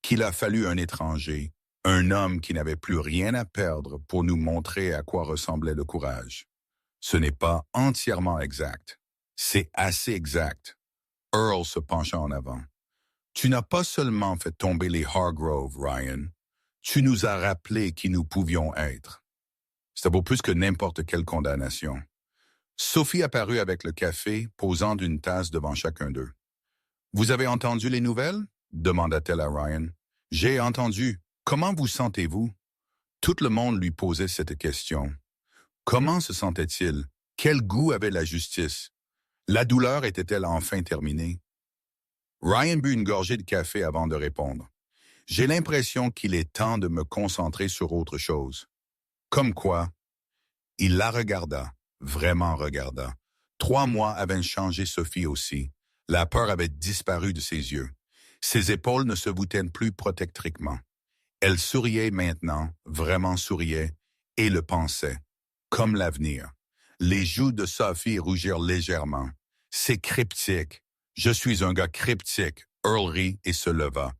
Qu'il a fallu un étranger, un homme qui n'avait plus rien à perdre pour nous montrer à quoi ressemblait le courage. Ce n'est pas entièrement exact. C'est assez exact. Earl se pencha en avant. Tu n'as pas seulement fait tomber les Hargrove, Ryan. Tu nous as rappelé qui nous pouvions être. Ça vaut plus que n'importe quelle condamnation. Sophie apparut avec le café, posant une tasse devant chacun d'eux. « Vous avez entendu les nouvelles? » demanda-t-elle à Ryan. « J'ai entendu. Comment vous sentez-vous? » Tout le monde lui posait cette question. Comment se sentait-il? Quel goût avait la justice? La douleur était-elle enfin terminée? Ryan but une gorgée de café avant de répondre. « J'ai l'impression qu'il est temps de me concentrer sur autre chose. » Comme quoi? Il la regarda, vraiment regarda. 3 mois avaient changé Sophie aussi. La peur avait disparu de ses yeux. Ses épaules ne se voûtaient plus protectriquement. Elle souriait maintenant, vraiment souriait, et le pensait, comme l'avenir. Les joues de Sophie rougirent légèrement. C'est cryptique. Je suis un gars cryptique. Earl rit et se leva.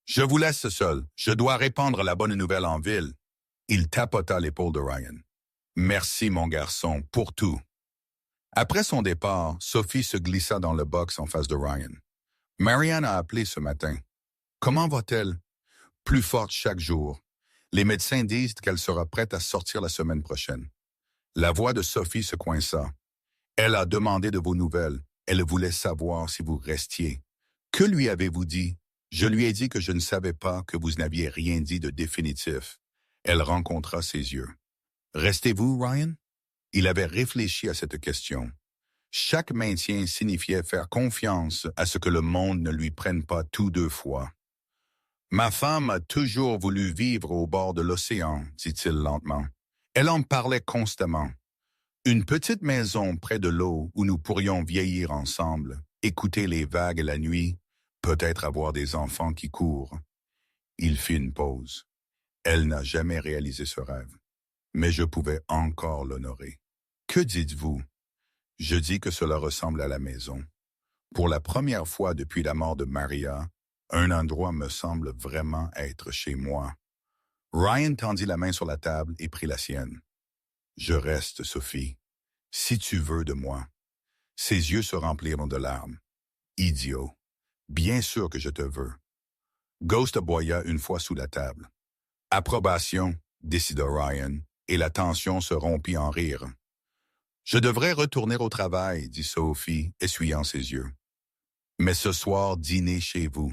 Je vous laisse seul. Je dois répandre la bonne nouvelle en ville. Il tapota l'épaule de Ryan. Merci, mon garçon, pour tout. Après son départ, Sophie se glissa dans le box en face de Ryan. Marianne a appelé ce matin. Comment va-t-elle? Plus forte chaque jour. Les médecins disent qu'elle sera prête à sortir la semaine prochaine. La voix de Sophie se coinça. Elle a demandé de vos nouvelles. Elle voulait savoir si vous restiez. Que lui avez-vous dit? Je lui ai dit que je ne savais pas, que vous n'aviez rien dit de définitif. Elle rencontra ses yeux. Restez-vous, Ryan? Il avait réfléchi à cette question. Chaque maintien signifiait faire confiance à ce que le monde ne lui prenne pas tout 2 fois. Ma femme a toujours voulu vivre au bord de l'océan, dit-il lentement. Elle en parlait constamment. Une petite maison près de l'eau où nous pourrions vieillir ensemble, écouter les vagues la nuit, peut-être avoir des enfants qui courent. Il fit une pause. Elle n'a jamais réalisé ce rêve. Mais je pouvais encore l'honorer. Que dites-vous? Je dis que cela ressemble à la maison. Pour la première fois depuis la mort de Maria, un endroit me semble vraiment être chez moi. Ryan tendit la main sur la table et prit la sienne. Je reste, Sophie, si tu veux de moi. Ses yeux se remplirent de larmes. Idiot. Bien sûr que je te veux. Ghost aboya une fois sous la table. Approbation, décida Ryan, et la tension se rompit en rire. Je devrais retourner au travail, dit Sophie, essuyant ses yeux. Mais ce soir, dîner chez vous.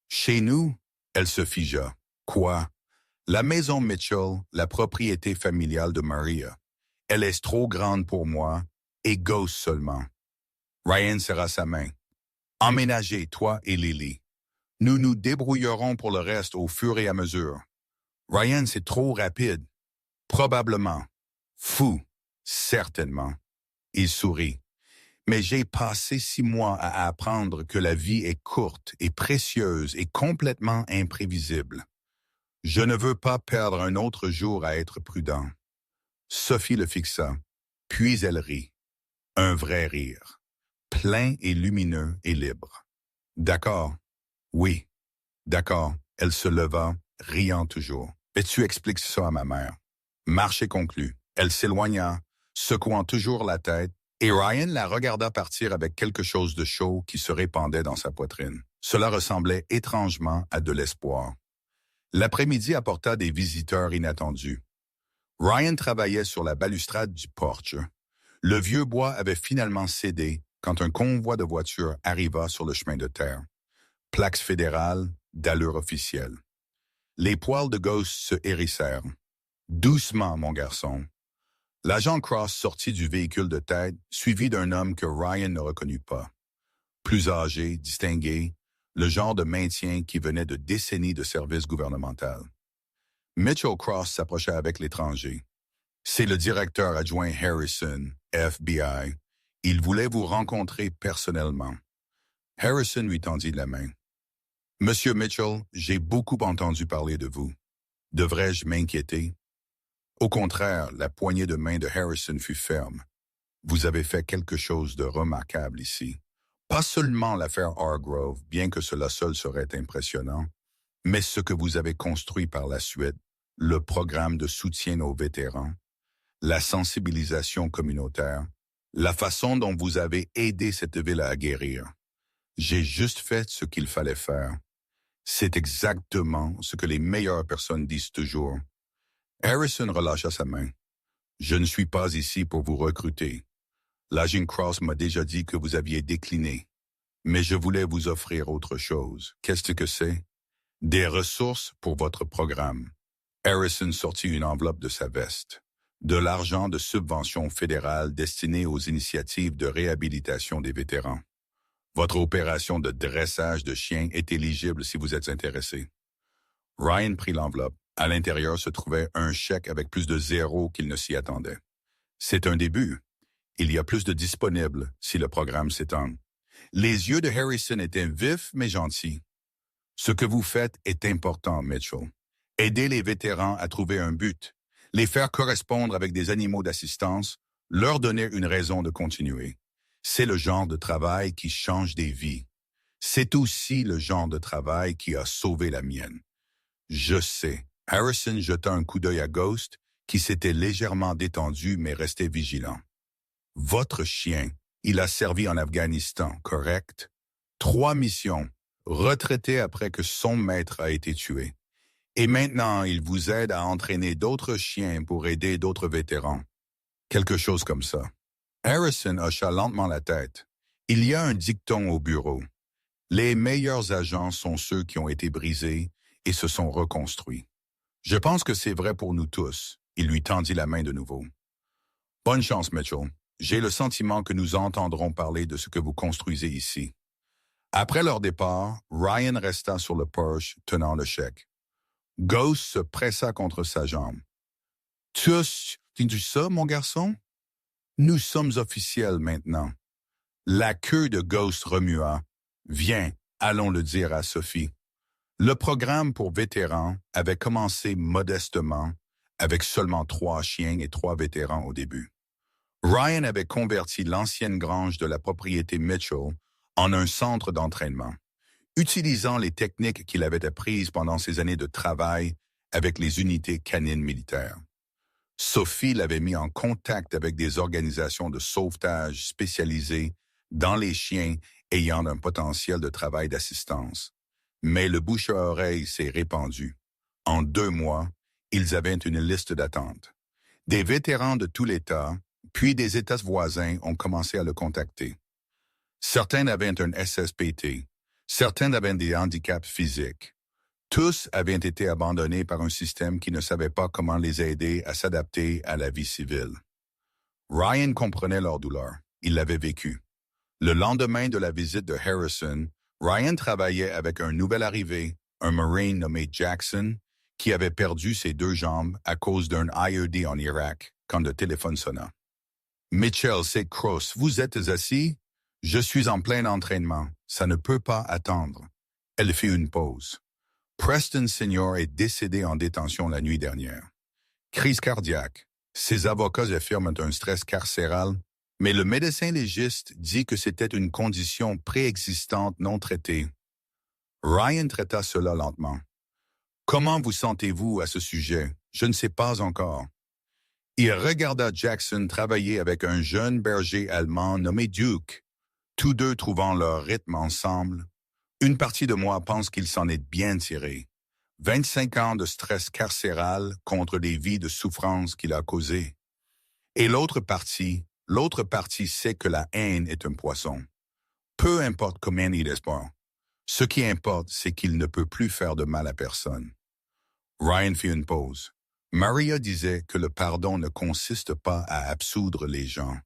Chez nous? Elle se figea. Quoi? La maison Mitchell, la propriété familiale de Maria. Elle est trop grande pour moi, et Ghost seulement. Ryan serra sa main. Emménagez, toi et Lily. Nous nous débrouillerons pour le reste au fur et à mesure. Ryan, c'est trop rapide. Probablement. Fou. Certainement. Il sourit. Mais j'ai passé 6 mois à apprendre que la vie est courte et précieuse et complètement imprévisible. Je ne veux pas perdre un autre jour à être prudent. Sophie le fixa, puis elle rit. Un vrai rire. Plein et lumineux et libre. D'accord. Oui. D'accord. Elle se leva, riant toujours. Et tu expliques ça à ma mère. Marché conclu. Elle s'éloigna, secouant toujours la tête, et Ryan la regarda partir avec quelque chose de chaud qui se répandait dans sa poitrine. Cela ressemblait étrangement à de l'espoir. L'après-midi apporta des visiteurs inattendus. Ryan travaillait sur la balustrade du porche. Le vieux bois avait finalement cédé quand un convoi de voitures arriva sur le chemin de terre. Plaques fédérales, d'allure officielle. Les poils de Ghost se hérissèrent. « Doucement, mon garçon. » L'agent Cross sortit du véhicule de tête, suivi d'un homme que Ryan ne reconnut pas. Plus âgé, distingué, le genre de maintien qui venait de décennies de service gouvernemental. Mitchell Cross s'approcha avec l'étranger. « C'est le directeur adjoint Harrison, FBI. Il voulait vous rencontrer personnellement. » Harrison lui tendit la main. Monsieur Mitchell, j'ai beaucoup entendu parler de vous. Devrais-je m'inquiéter? Au contraire, la poignée de main de Harrison fut ferme. Vous avez fait quelque chose de remarquable ici. Pas seulement l'affaire Hargrove, bien que cela seul serait impressionnant, mais ce que vous avez construit par la suite, le programme de soutien aux vétérans, la sensibilisation communautaire, la façon dont vous avez aidé cette ville à guérir. J'ai juste fait ce qu'il fallait faire. C'est exactement ce que les meilleures personnes disent toujours. Harrison relâcha sa main. Je ne suis pas ici pour vous recruter. L'agent Cross m'a déjà dit que vous aviez décliné. Mais je voulais vous offrir autre chose. Qu'est-ce que c'est? Des ressources pour votre programme. Harrison sortit une enveloppe de sa veste. De l'argent de subvention fédérale destiné aux initiatives de réhabilitation des vétérans. Votre opération de dressage de chiens est éligible si vous êtes intéressé. Ryan prit l'enveloppe. À l'intérieur se trouvait un chèque avec plus de zéros qu'il ne s'y attendait. C'est un début. Il y a plus de disponibles si le programme s'étend. Les yeux de Harrison étaient vifs mais gentils. Ce que vous faites est important, Mitchell. Aider les vétérans à trouver un but, les faire correspondre avec des animaux d'assistance, leur donner une raison de continuer. C'est le genre de travail qui change des vies. C'est aussi le genre de travail qui a sauvé la mienne. Je sais. Harrison jeta un coup d'œil à Ghost, qui s'était légèrement détendu mais restait vigilant. Votre chien, il a servi en Afghanistan, correct? 3 missions, retraité après que son maître a été tué. Et maintenant, il vous aide à entraîner d'autres chiens pour aider d'autres vétérans. Quelque chose comme ça. Harrison hocha lentement la tête. Il y a un dicton au bureau. Les meilleurs agents sont ceux qui ont été brisés et se sont reconstruits. Je pense que c'est vrai pour nous tous. Il lui tendit la main de nouveau. Bonne chance, Mitchell. J'ai le sentiment que nous entendrons parler de ce que vous construisez ici. Après leur départ, Ryan resta sur le porche, tenant le chèque. Ghost se pressa contre sa jambe. « Tu as dit ça, mon garçon? Nous sommes officiels maintenant. » La queue de Ghost remua. « Viens, allons le dire à Sophie. » Le programme pour vétérans avait commencé modestement, avec seulement 3 chiens et 3 vétérans au début. Ryan avait converti l'ancienne grange de la propriété Mitchell en un centre d'entraînement, utilisant les techniques qu'il avait apprises pendant ses années de travail avec les unités canines militaires. Sophie l'avait mis en contact avec des organisations de sauvetage spécialisées dans les chiens ayant un potentiel de travail d'assistance. Mais le bouche à oreille s'est répandu. En 2 mois, ils avaient une liste d'attente. Des vétérans de tout l'État, puis des États voisins ont commencé à le contacter. Certains avaient un SSPT, certains avaient des handicaps physiques. Tous avaient été abandonnés par un système qui ne savait pas comment les aider à s'adapter à la vie civile. Ryan comprenait leur douleur. Il l'avait vécu. Le lendemain de la visite de Harrison, Ryan travaillait avec un nouvel arrivé, un Marine nommé Jackson, qui avait perdu ses 2 jambes à cause d'un IED en Irak quand le téléphone sonna. « Mitchell, c'est Cross, vous êtes assis? Je suis en plein entraînement. Ça ne peut pas attendre. » Elle fit une pause. Preston Senior est décédé en détention la nuit dernière. Crise cardiaque. Ses avocats affirment un stress carcéral, mais le médecin légiste dit que c'était une condition préexistante non traitée. Ryan traita cela lentement. « Comment vous sentez-vous à ce sujet? Je ne sais pas encore. » Il regarda Jackson travailler avec un jeune berger allemand nommé Duke, tous deux trouvant leur rythme ensemble. Une partie de moi pense qu'il s'en est bien tiré. 25 ans de stress carcéral contre les vies de souffrance qu'il a causées. Et l'autre partie sait que la haine est un poisson. Peu importe combien il espère. Ce qui importe, c'est qu'il ne peut plus faire de mal à personne. Ryan fit une pause. Maria disait que le pardon ne consiste pas à absoudre les gens.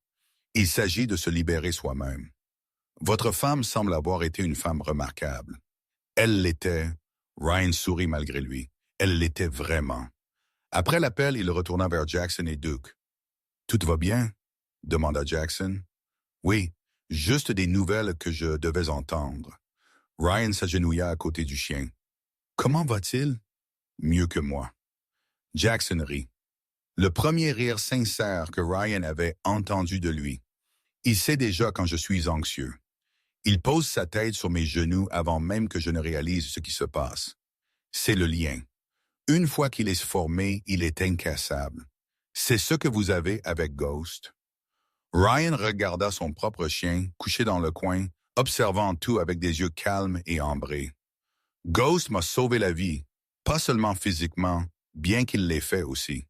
Il s'agit de se libérer soi-même. Votre femme semble avoir été une femme remarquable. Elle l'était. Ryan sourit malgré lui. Elle l'était vraiment. Après l'appel, il retourna vers Jackson et Duke. « Tout va bien? » demanda Jackson. « Oui, juste des nouvelles que je devais entendre. » Ryan s'agenouilla à côté du chien. « Comment va-t-il? » »« Mieux que moi. » Jackson rit. Le premier rire sincère que Ryan avait entendu de lui. Il sait déjà quand je suis anxieux. Il pose sa tête sur mes genoux avant même que je ne réalise ce qui se passe. C'est le lien. Une fois qu'il est formé, il est incassable. C'est ce que vous avez avec Ghost. Ryan regarda son propre chien, couché dans le coin, observant tout avec des yeux calmes et ambrés. Ghost m'a sauvé la vie, pas seulement physiquement, bien qu'il l'ait fait aussi,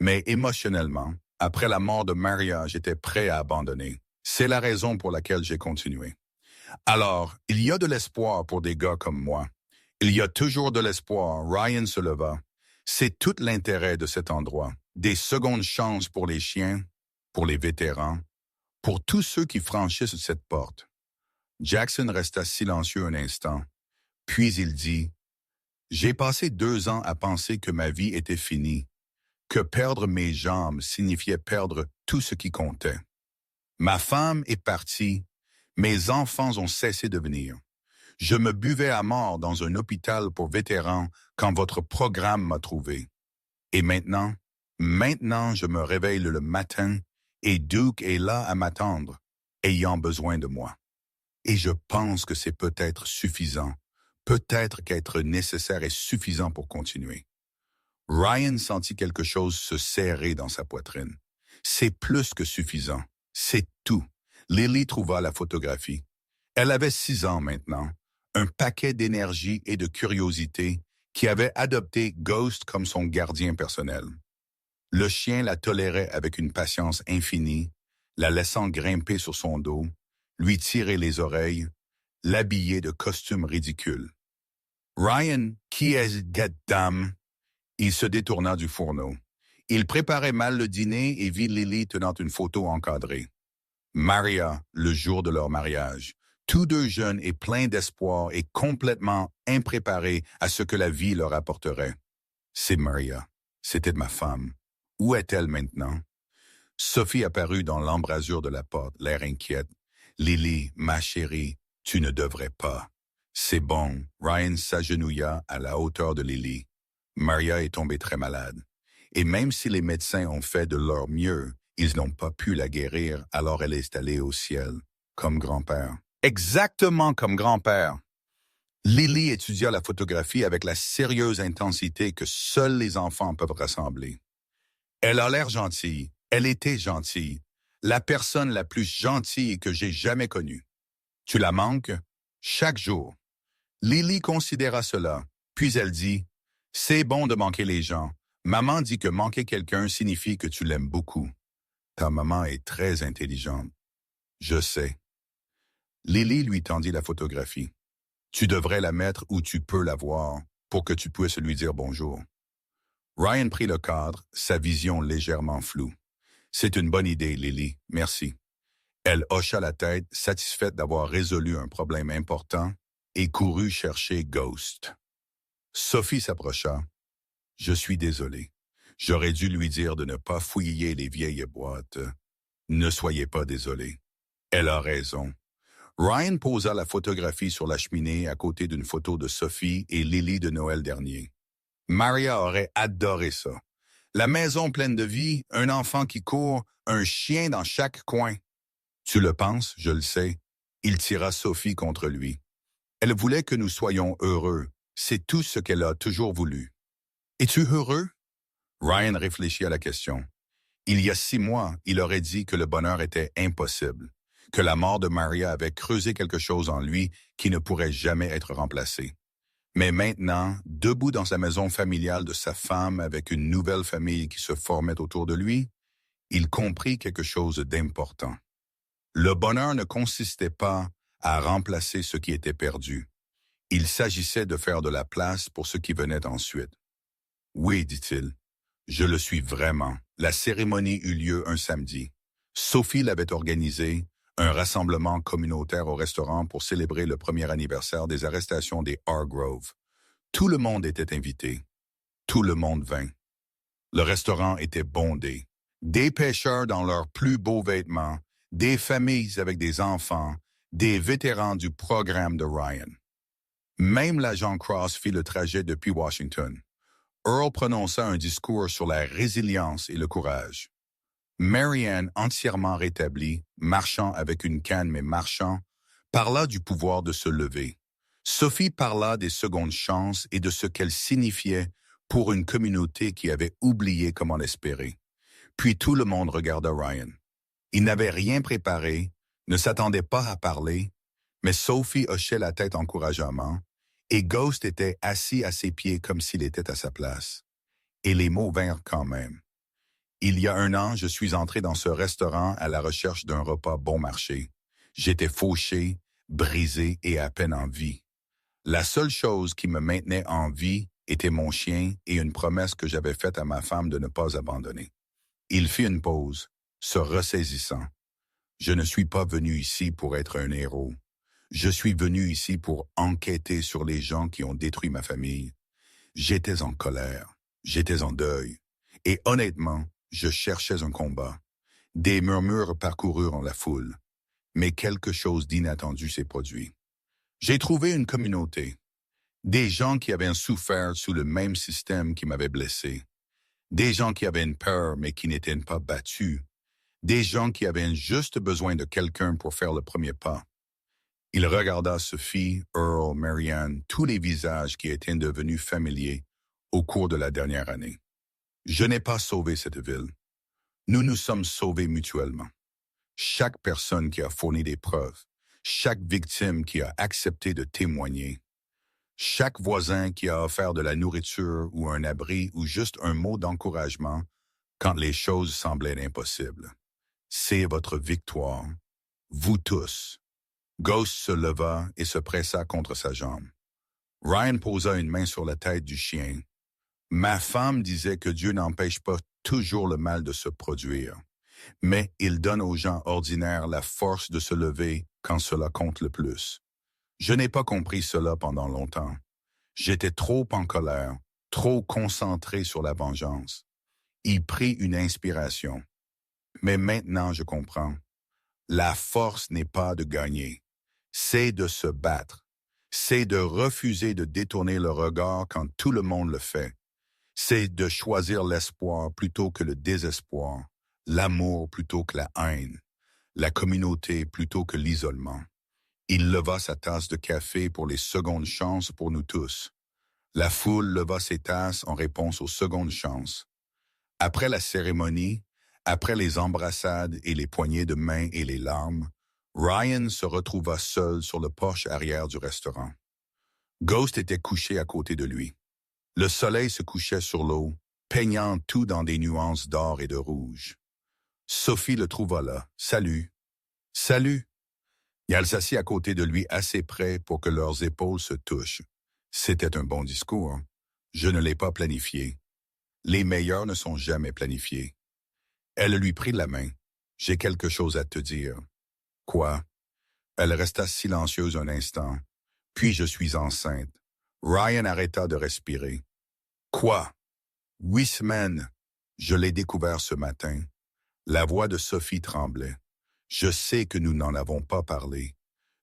mais émotionnellement. Après la mort de Maria, j'étais prêt à abandonner. C'est la raison pour laquelle j'ai continué. Alors, il y a de l'espoir pour des gars comme moi. Il y a toujours de l'espoir. Ryan se leva. C'est tout l'intérêt de cet endroit. Des secondes chances pour les chiens, pour les vétérans, pour tous ceux qui franchissent cette porte. Jackson resta silencieux un instant. Puis il dit, « J'ai passé 2 ans à penser que ma vie était finie, que perdre mes jambes signifiait perdre tout ce qui comptait. Ma femme est partie, mes enfants ont cessé de venir. Je me buvais à mort dans un hôpital pour vétérans quand votre programme m'a trouvé. Et maintenant, je me réveille le matin et Duke est là à m'attendre, ayant besoin de moi. Et je pense que c'est peut-être suffisant, peut-être qu'être nécessaire est suffisant pour continuer. » Ryan sentit quelque chose se serrer dans sa poitrine. C'est plus que suffisant, c'est tout. Lily trouva la photographie. Elle avait 6 ans maintenant, un paquet d'énergie et de curiosité qui avait adopté Ghost comme son gardien personnel. Le chien la tolérait avec une patience infinie, la laissant grimper sur son dos, lui tirer les oreilles, l'habiller de costumes ridicules. « Ryan, qui est cette dame? » Il se détourna du fourneau. Il préparait mal le dîner et vit Lily tenant une photo encadrée. Maria, le jour de leur mariage. Tous deux jeunes et pleins d'espoir et complètement impréparés à ce que la vie leur apporterait. C'est Maria. C'était ma femme. Où est-elle maintenant? Sophie apparut dans l'embrasure de la porte, l'air inquiète. « Lily, ma chérie, tu ne devrais pas. » « C'est bon. » Ryan s'agenouilla à la hauteur de Lily. Maria est tombée très malade. Et même si les médecins ont fait de leur mieux, ils n'ont pas pu la guérir, alors elle est allée au ciel, comme grand-père. Exactement comme grand-père. Lily étudia la photographie avec la sérieuse intensité que seuls les enfants peuvent rassembler. Elle a l'air gentille. Elle était gentille. La personne la plus gentille que j'ai jamais connue. Tu la manques? Chaque jour. Lily considéra cela, puis elle dit, « C'est bon de manquer les gens. Maman dit que manquer quelqu'un signifie que tu l'aimes beaucoup. Ta maman est très intelligente. » Je sais. Lily lui tendit la photographie. « Tu devrais la mettre où tu peux la voir, pour que tu puisses lui dire bonjour. » Ryan prit le cadre, sa vision légèrement floue. « C'est une bonne idée, Lily. Merci. » Elle hocha la tête, satisfaite d'avoir résolu un problème important, et courut chercher Ghost. Sophie s'approcha. « Je suis désolé. J'aurais dû lui dire de ne pas fouiller les vieilles boîtes. Ne soyez pas désolé. Elle a raison. » Ryan posa la photographie sur la cheminée à côté d'une photo de Sophie et Lily de Noël dernier. Maria aurait adoré ça. La maison pleine de vie, un enfant qui court, un chien dans chaque coin. Tu le penses, je le sais. Il tira Sophie contre lui. Elle voulait que nous soyons heureux. C'est tout ce qu'elle a toujours voulu. Es-tu heureux? Ryan réfléchit à la question. Il y a 6 mois, il aurait dit que le bonheur était impossible, que la mort de Maria avait creusé quelque chose en lui qui ne pourrait jamais être remplacé. Mais maintenant, debout dans sa maison familiale de sa femme avec une nouvelle famille qui se formait autour de lui, il comprit quelque chose d'important. Le bonheur ne consistait pas à remplacer ce qui était perdu. Il s'agissait de faire de la place pour ce qui venait ensuite. « Oui, dit-il, je le suis vraiment. » La cérémonie eut lieu un samedi. Sophie l'avait organisé, un rassemblement communautaire au restaurant pour célébrer le premier anniversaire des arrestations des Hargrove. Tout le monde était invité. Tout le monde vint. Le restaurant était bondé. Des pêcheurs dans leurs plus beaux vêtements, des familles avec des enfants, des vétérans du programme de Ryan. Même l'agent Cross fit le trajet depuis Washington. Earl prononça un discours sur la résilience et le courage. Marianne, entièrement rétablie, marchant avec une canne mais marchant, parla du pouvoir de se lever. Sophie parla des secondes chances et de ce qu'elles signifiaient pour une communauté qui avait oublié comment l'espérer. Puis tout le monde regarda Ryan. Il n'avait rien préparé, ne s'attendait pas à parler, mais Sophie hochait la tête encourageamment, et Ghost était assis à ses pieds comme s'il était à sa place. Et les mots vinrent quand même. Il y a 1 an, je suis entré dans ce restaurant à la recherche d'un repas bon marché. J'étais fauché, brisé et à peine en vie. La seule chose qui me maintenait en vie était mon chien et une promesse que j'avais faite à ma femme de ne pas abandonner. Il fit une pause, se ressaisissant. Je ne suis pas venu ici pour être un héros. Je suis venu ici pour enquêter sur les gens qui ont détruit ma famille. J'étais en colère, j'étais en deuil, et honnêtement, je cherchais un combat. Des murmures parcoururent la foule, mais quelque chose d'inattendu s'est produit. J'ai trouvé une communauté, des gens qui avaient souffert sous le même système qui m'avait blessé, des gens qui avaient une peur mais qui n'étaient pas battus, des gens qui avaient juste besoin de quelqu'un pour faire le premier pas. Il regarda Sophie, Earl, Marianne, tous les visages qui étaient devenus familiers au cours de la dernière année. Je n'ai pas sauvé cette ville. Nous nous sommes sauvés mutuellement. Chaque personne qui a fourni des preuves, chaque victime qui a accepté de témoigner, chaque voisin qui a offert de la nourriture ou un abri ou juste un mot d'encouragement quand les choses semblaient impossibles. C'est votre victoire, vous tous. Ghost se leva et se pressa contre sa jambe. Ryan posa une main sur la tête du chien. Ma femme disait que Dieu n'empêche pas toujours le mal de se produire, mais il donne aux gens ordinaires la force de se lever quand cela compte le plus. Je n'ai pas compris cela pendant longtemps. J'étais trop en colère, trop concentré sur la vengeance. Il prit une inspiration. Mais maintenant je comprends. La force n'est pas de gagner. C'est de se battre. C'est de refuser de détourner le regard quand tout le monde le fait. C'est de choisir l'espoir plutôt que le désespoir, l'amour plutôt que la haine, la communauté plutôt que l'isolement. Il leva sa tasse de café pour les secondes chances pour nous tous. La foule leva ses tasses en réponse aux secondes chances. Après la cérémonie, après les embrassades et les poignées de main et les larmes, Ryan se retrouva seul sur le porche arrière du restaurant. Ghost était couché à côté de lui. Le soleil se couchait sur l'eau, peignant tout dans des nuances d'or et de rouge. Sophie le trouva là. « Salut. »« Salut. » Et elle s'assit à côté de lui assez près pour que leurs épaules se touchent. C'était un bon discours. Je ne l'ai pas planifié. Les meilleurs ne sont jamais planifiés. Elle lui prit la main. « J'ai quelque chose à te dire. »« Quoi? » Elle resta silencieuse un instant. « Puis je suis enceinte. » Ryan arrêta de respirer. « Quoi? 8 semaines. Je l'ai découvert ce matin. » La voix de Sophie tremblait. « Je sais que nous n'en avons pas parlé.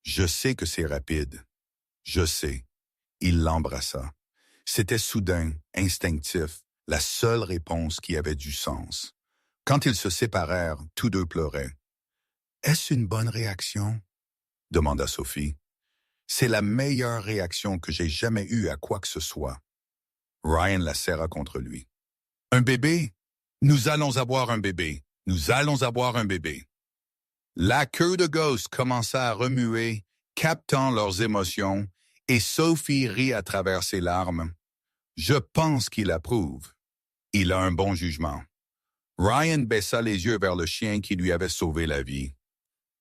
Je sais que c'est rapide. Je sais. » Il l'embrassa. C'était soudain, instinctif, la seule réponse qui avait du sens. Quand ils se séparèrent, tous deux pleuraient. « Est-ce une bonne réaction? » demanda Sophie. « C'est la meilleure réaction que j'ai jamais eue à quoi que ce soit. » Ryan la serra contre lui. « Un bébé? Nous allons avoir un bébé. Nous allons avoir un bébé. » La queue de Ghost commença à remuer, captant leurs émotions, et Sophie rit à travers ses larmes. « Je pense qu'il approuve. Il a un bon jugement. » Ryan baissa les yeux vers le chien qui lui avait sauvé la vie.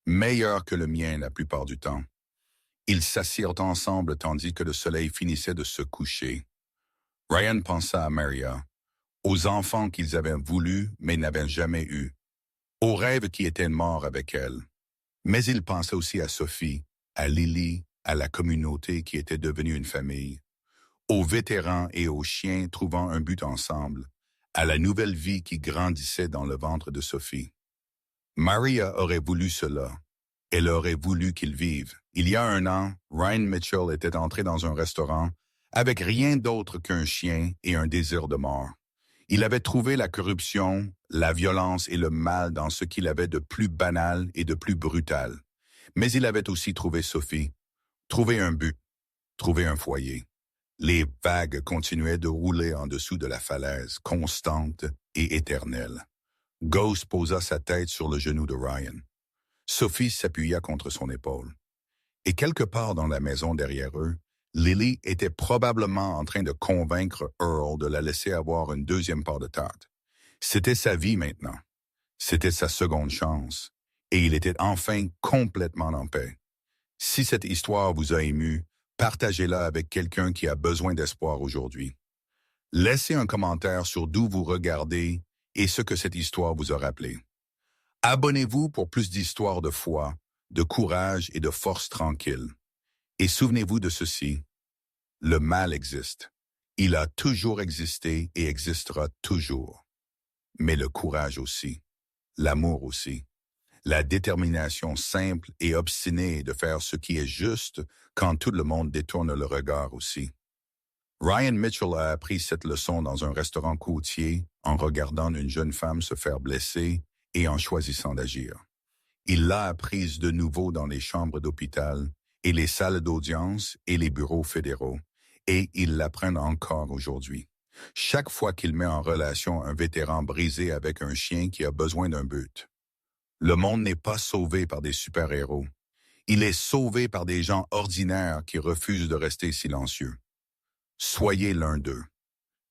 Meilleur que le mien la plupart du temps. Ils s'assirent ensemble tandis que le soleil finissait de se coucher. Ryan pensa à Maria, aux enfants qu'ils avaient voulu mais n'avaient jamais eus, aux rêves qui étaient morts avec elle. Mais il pensa aussi à Sophie, à Lily, à la communauté qui était devenue une famille, aux vétérans et aux chiens trouvant un but ensemble, à la nouvelle vie qui grandissait dans le ventre de Sophie. Maria aurait voulu cela. Elle aurait voulu qu'ils vivent. Il y a 1 an, Ryan Mitchell était entré dans un restaurant avec rien d'autre qu'un chien et un désir de mort. Il avait trouvé la corruption, la violence et le mal dans ce qu'il avait de plus banal et de plus brutal. Mais il avait aussi trouvé Sophie, trouvé un but, trouvé un foyer. Les vagues continuaient de rouler en dessous de la falaise, constante et éternelle. Ghost posa sa tête sur le genou de Ryan. Sophie s'appuya contre son épaule. Et quelque part dans la maison derrière eux, Lily était probablement en train de convaincre Earl de la laisser avoir une deuxième part de tarte. C'était sa vie maintenant. C'était sa seconde chance. Et il était enfin complètement en paix. Si cette histoire vous a ému, partagez-la avec quelqu'un qui a besoin d'espoir aujourd'hui. Laissez un commentaire sur d'où vous regardez et ce que cette histoire vous a rappelé. Abonnez-vous pour plus d'histoires de foi, de courage et de force tranquille. Et souvenez-vous de ceci, le mal existe. Il a toujours existé et existera toujours. Mais le courage aussi, l'amour aussi, la détermination simple et obstinée de faire ce qui est juste quand tout le monde détourne le regard aussi. Ryan Mitchell a appris cette leçon dans un restaurant côtier en regardant une jeune femme se faire blesser et en choisissant d'agir. Il l'a apprise de nouveau dans les chambres d'hôpital et les salles d'audience et les bureaux fédéraux, et il l'apprend encore aujourd'hui. Chaque fois qu'il met en relation un vétéran brisé avec un chien qui a besoin d'un but. Le monde n'est pas sauvé par des super-héros. Il est sauvé par des gens ordinaires qui refusent de rester silencieux. Soyez l'un d'eux.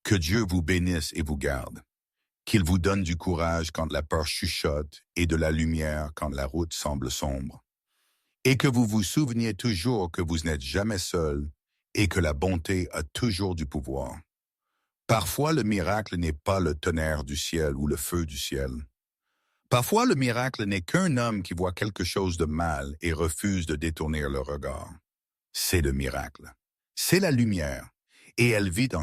Que Dieu vous bénisse et vous garde. Qu'il vous donne du courage quand la peur chuchote et de la lumière quand la route semble sombre. Et que vous vous souveniez toujours que vous n'êtes jamais seul et que la bonté a toujours du pouvoir. Parfois, le miracle n'est pas le tonnerre du ciel ou le feu du ciel. Parfois, le miracle n'est qu'un homme qui voit quelque chose de mal et refuse de détourner le regard. C'est le miracle. C'est la lumière, et elle vit dans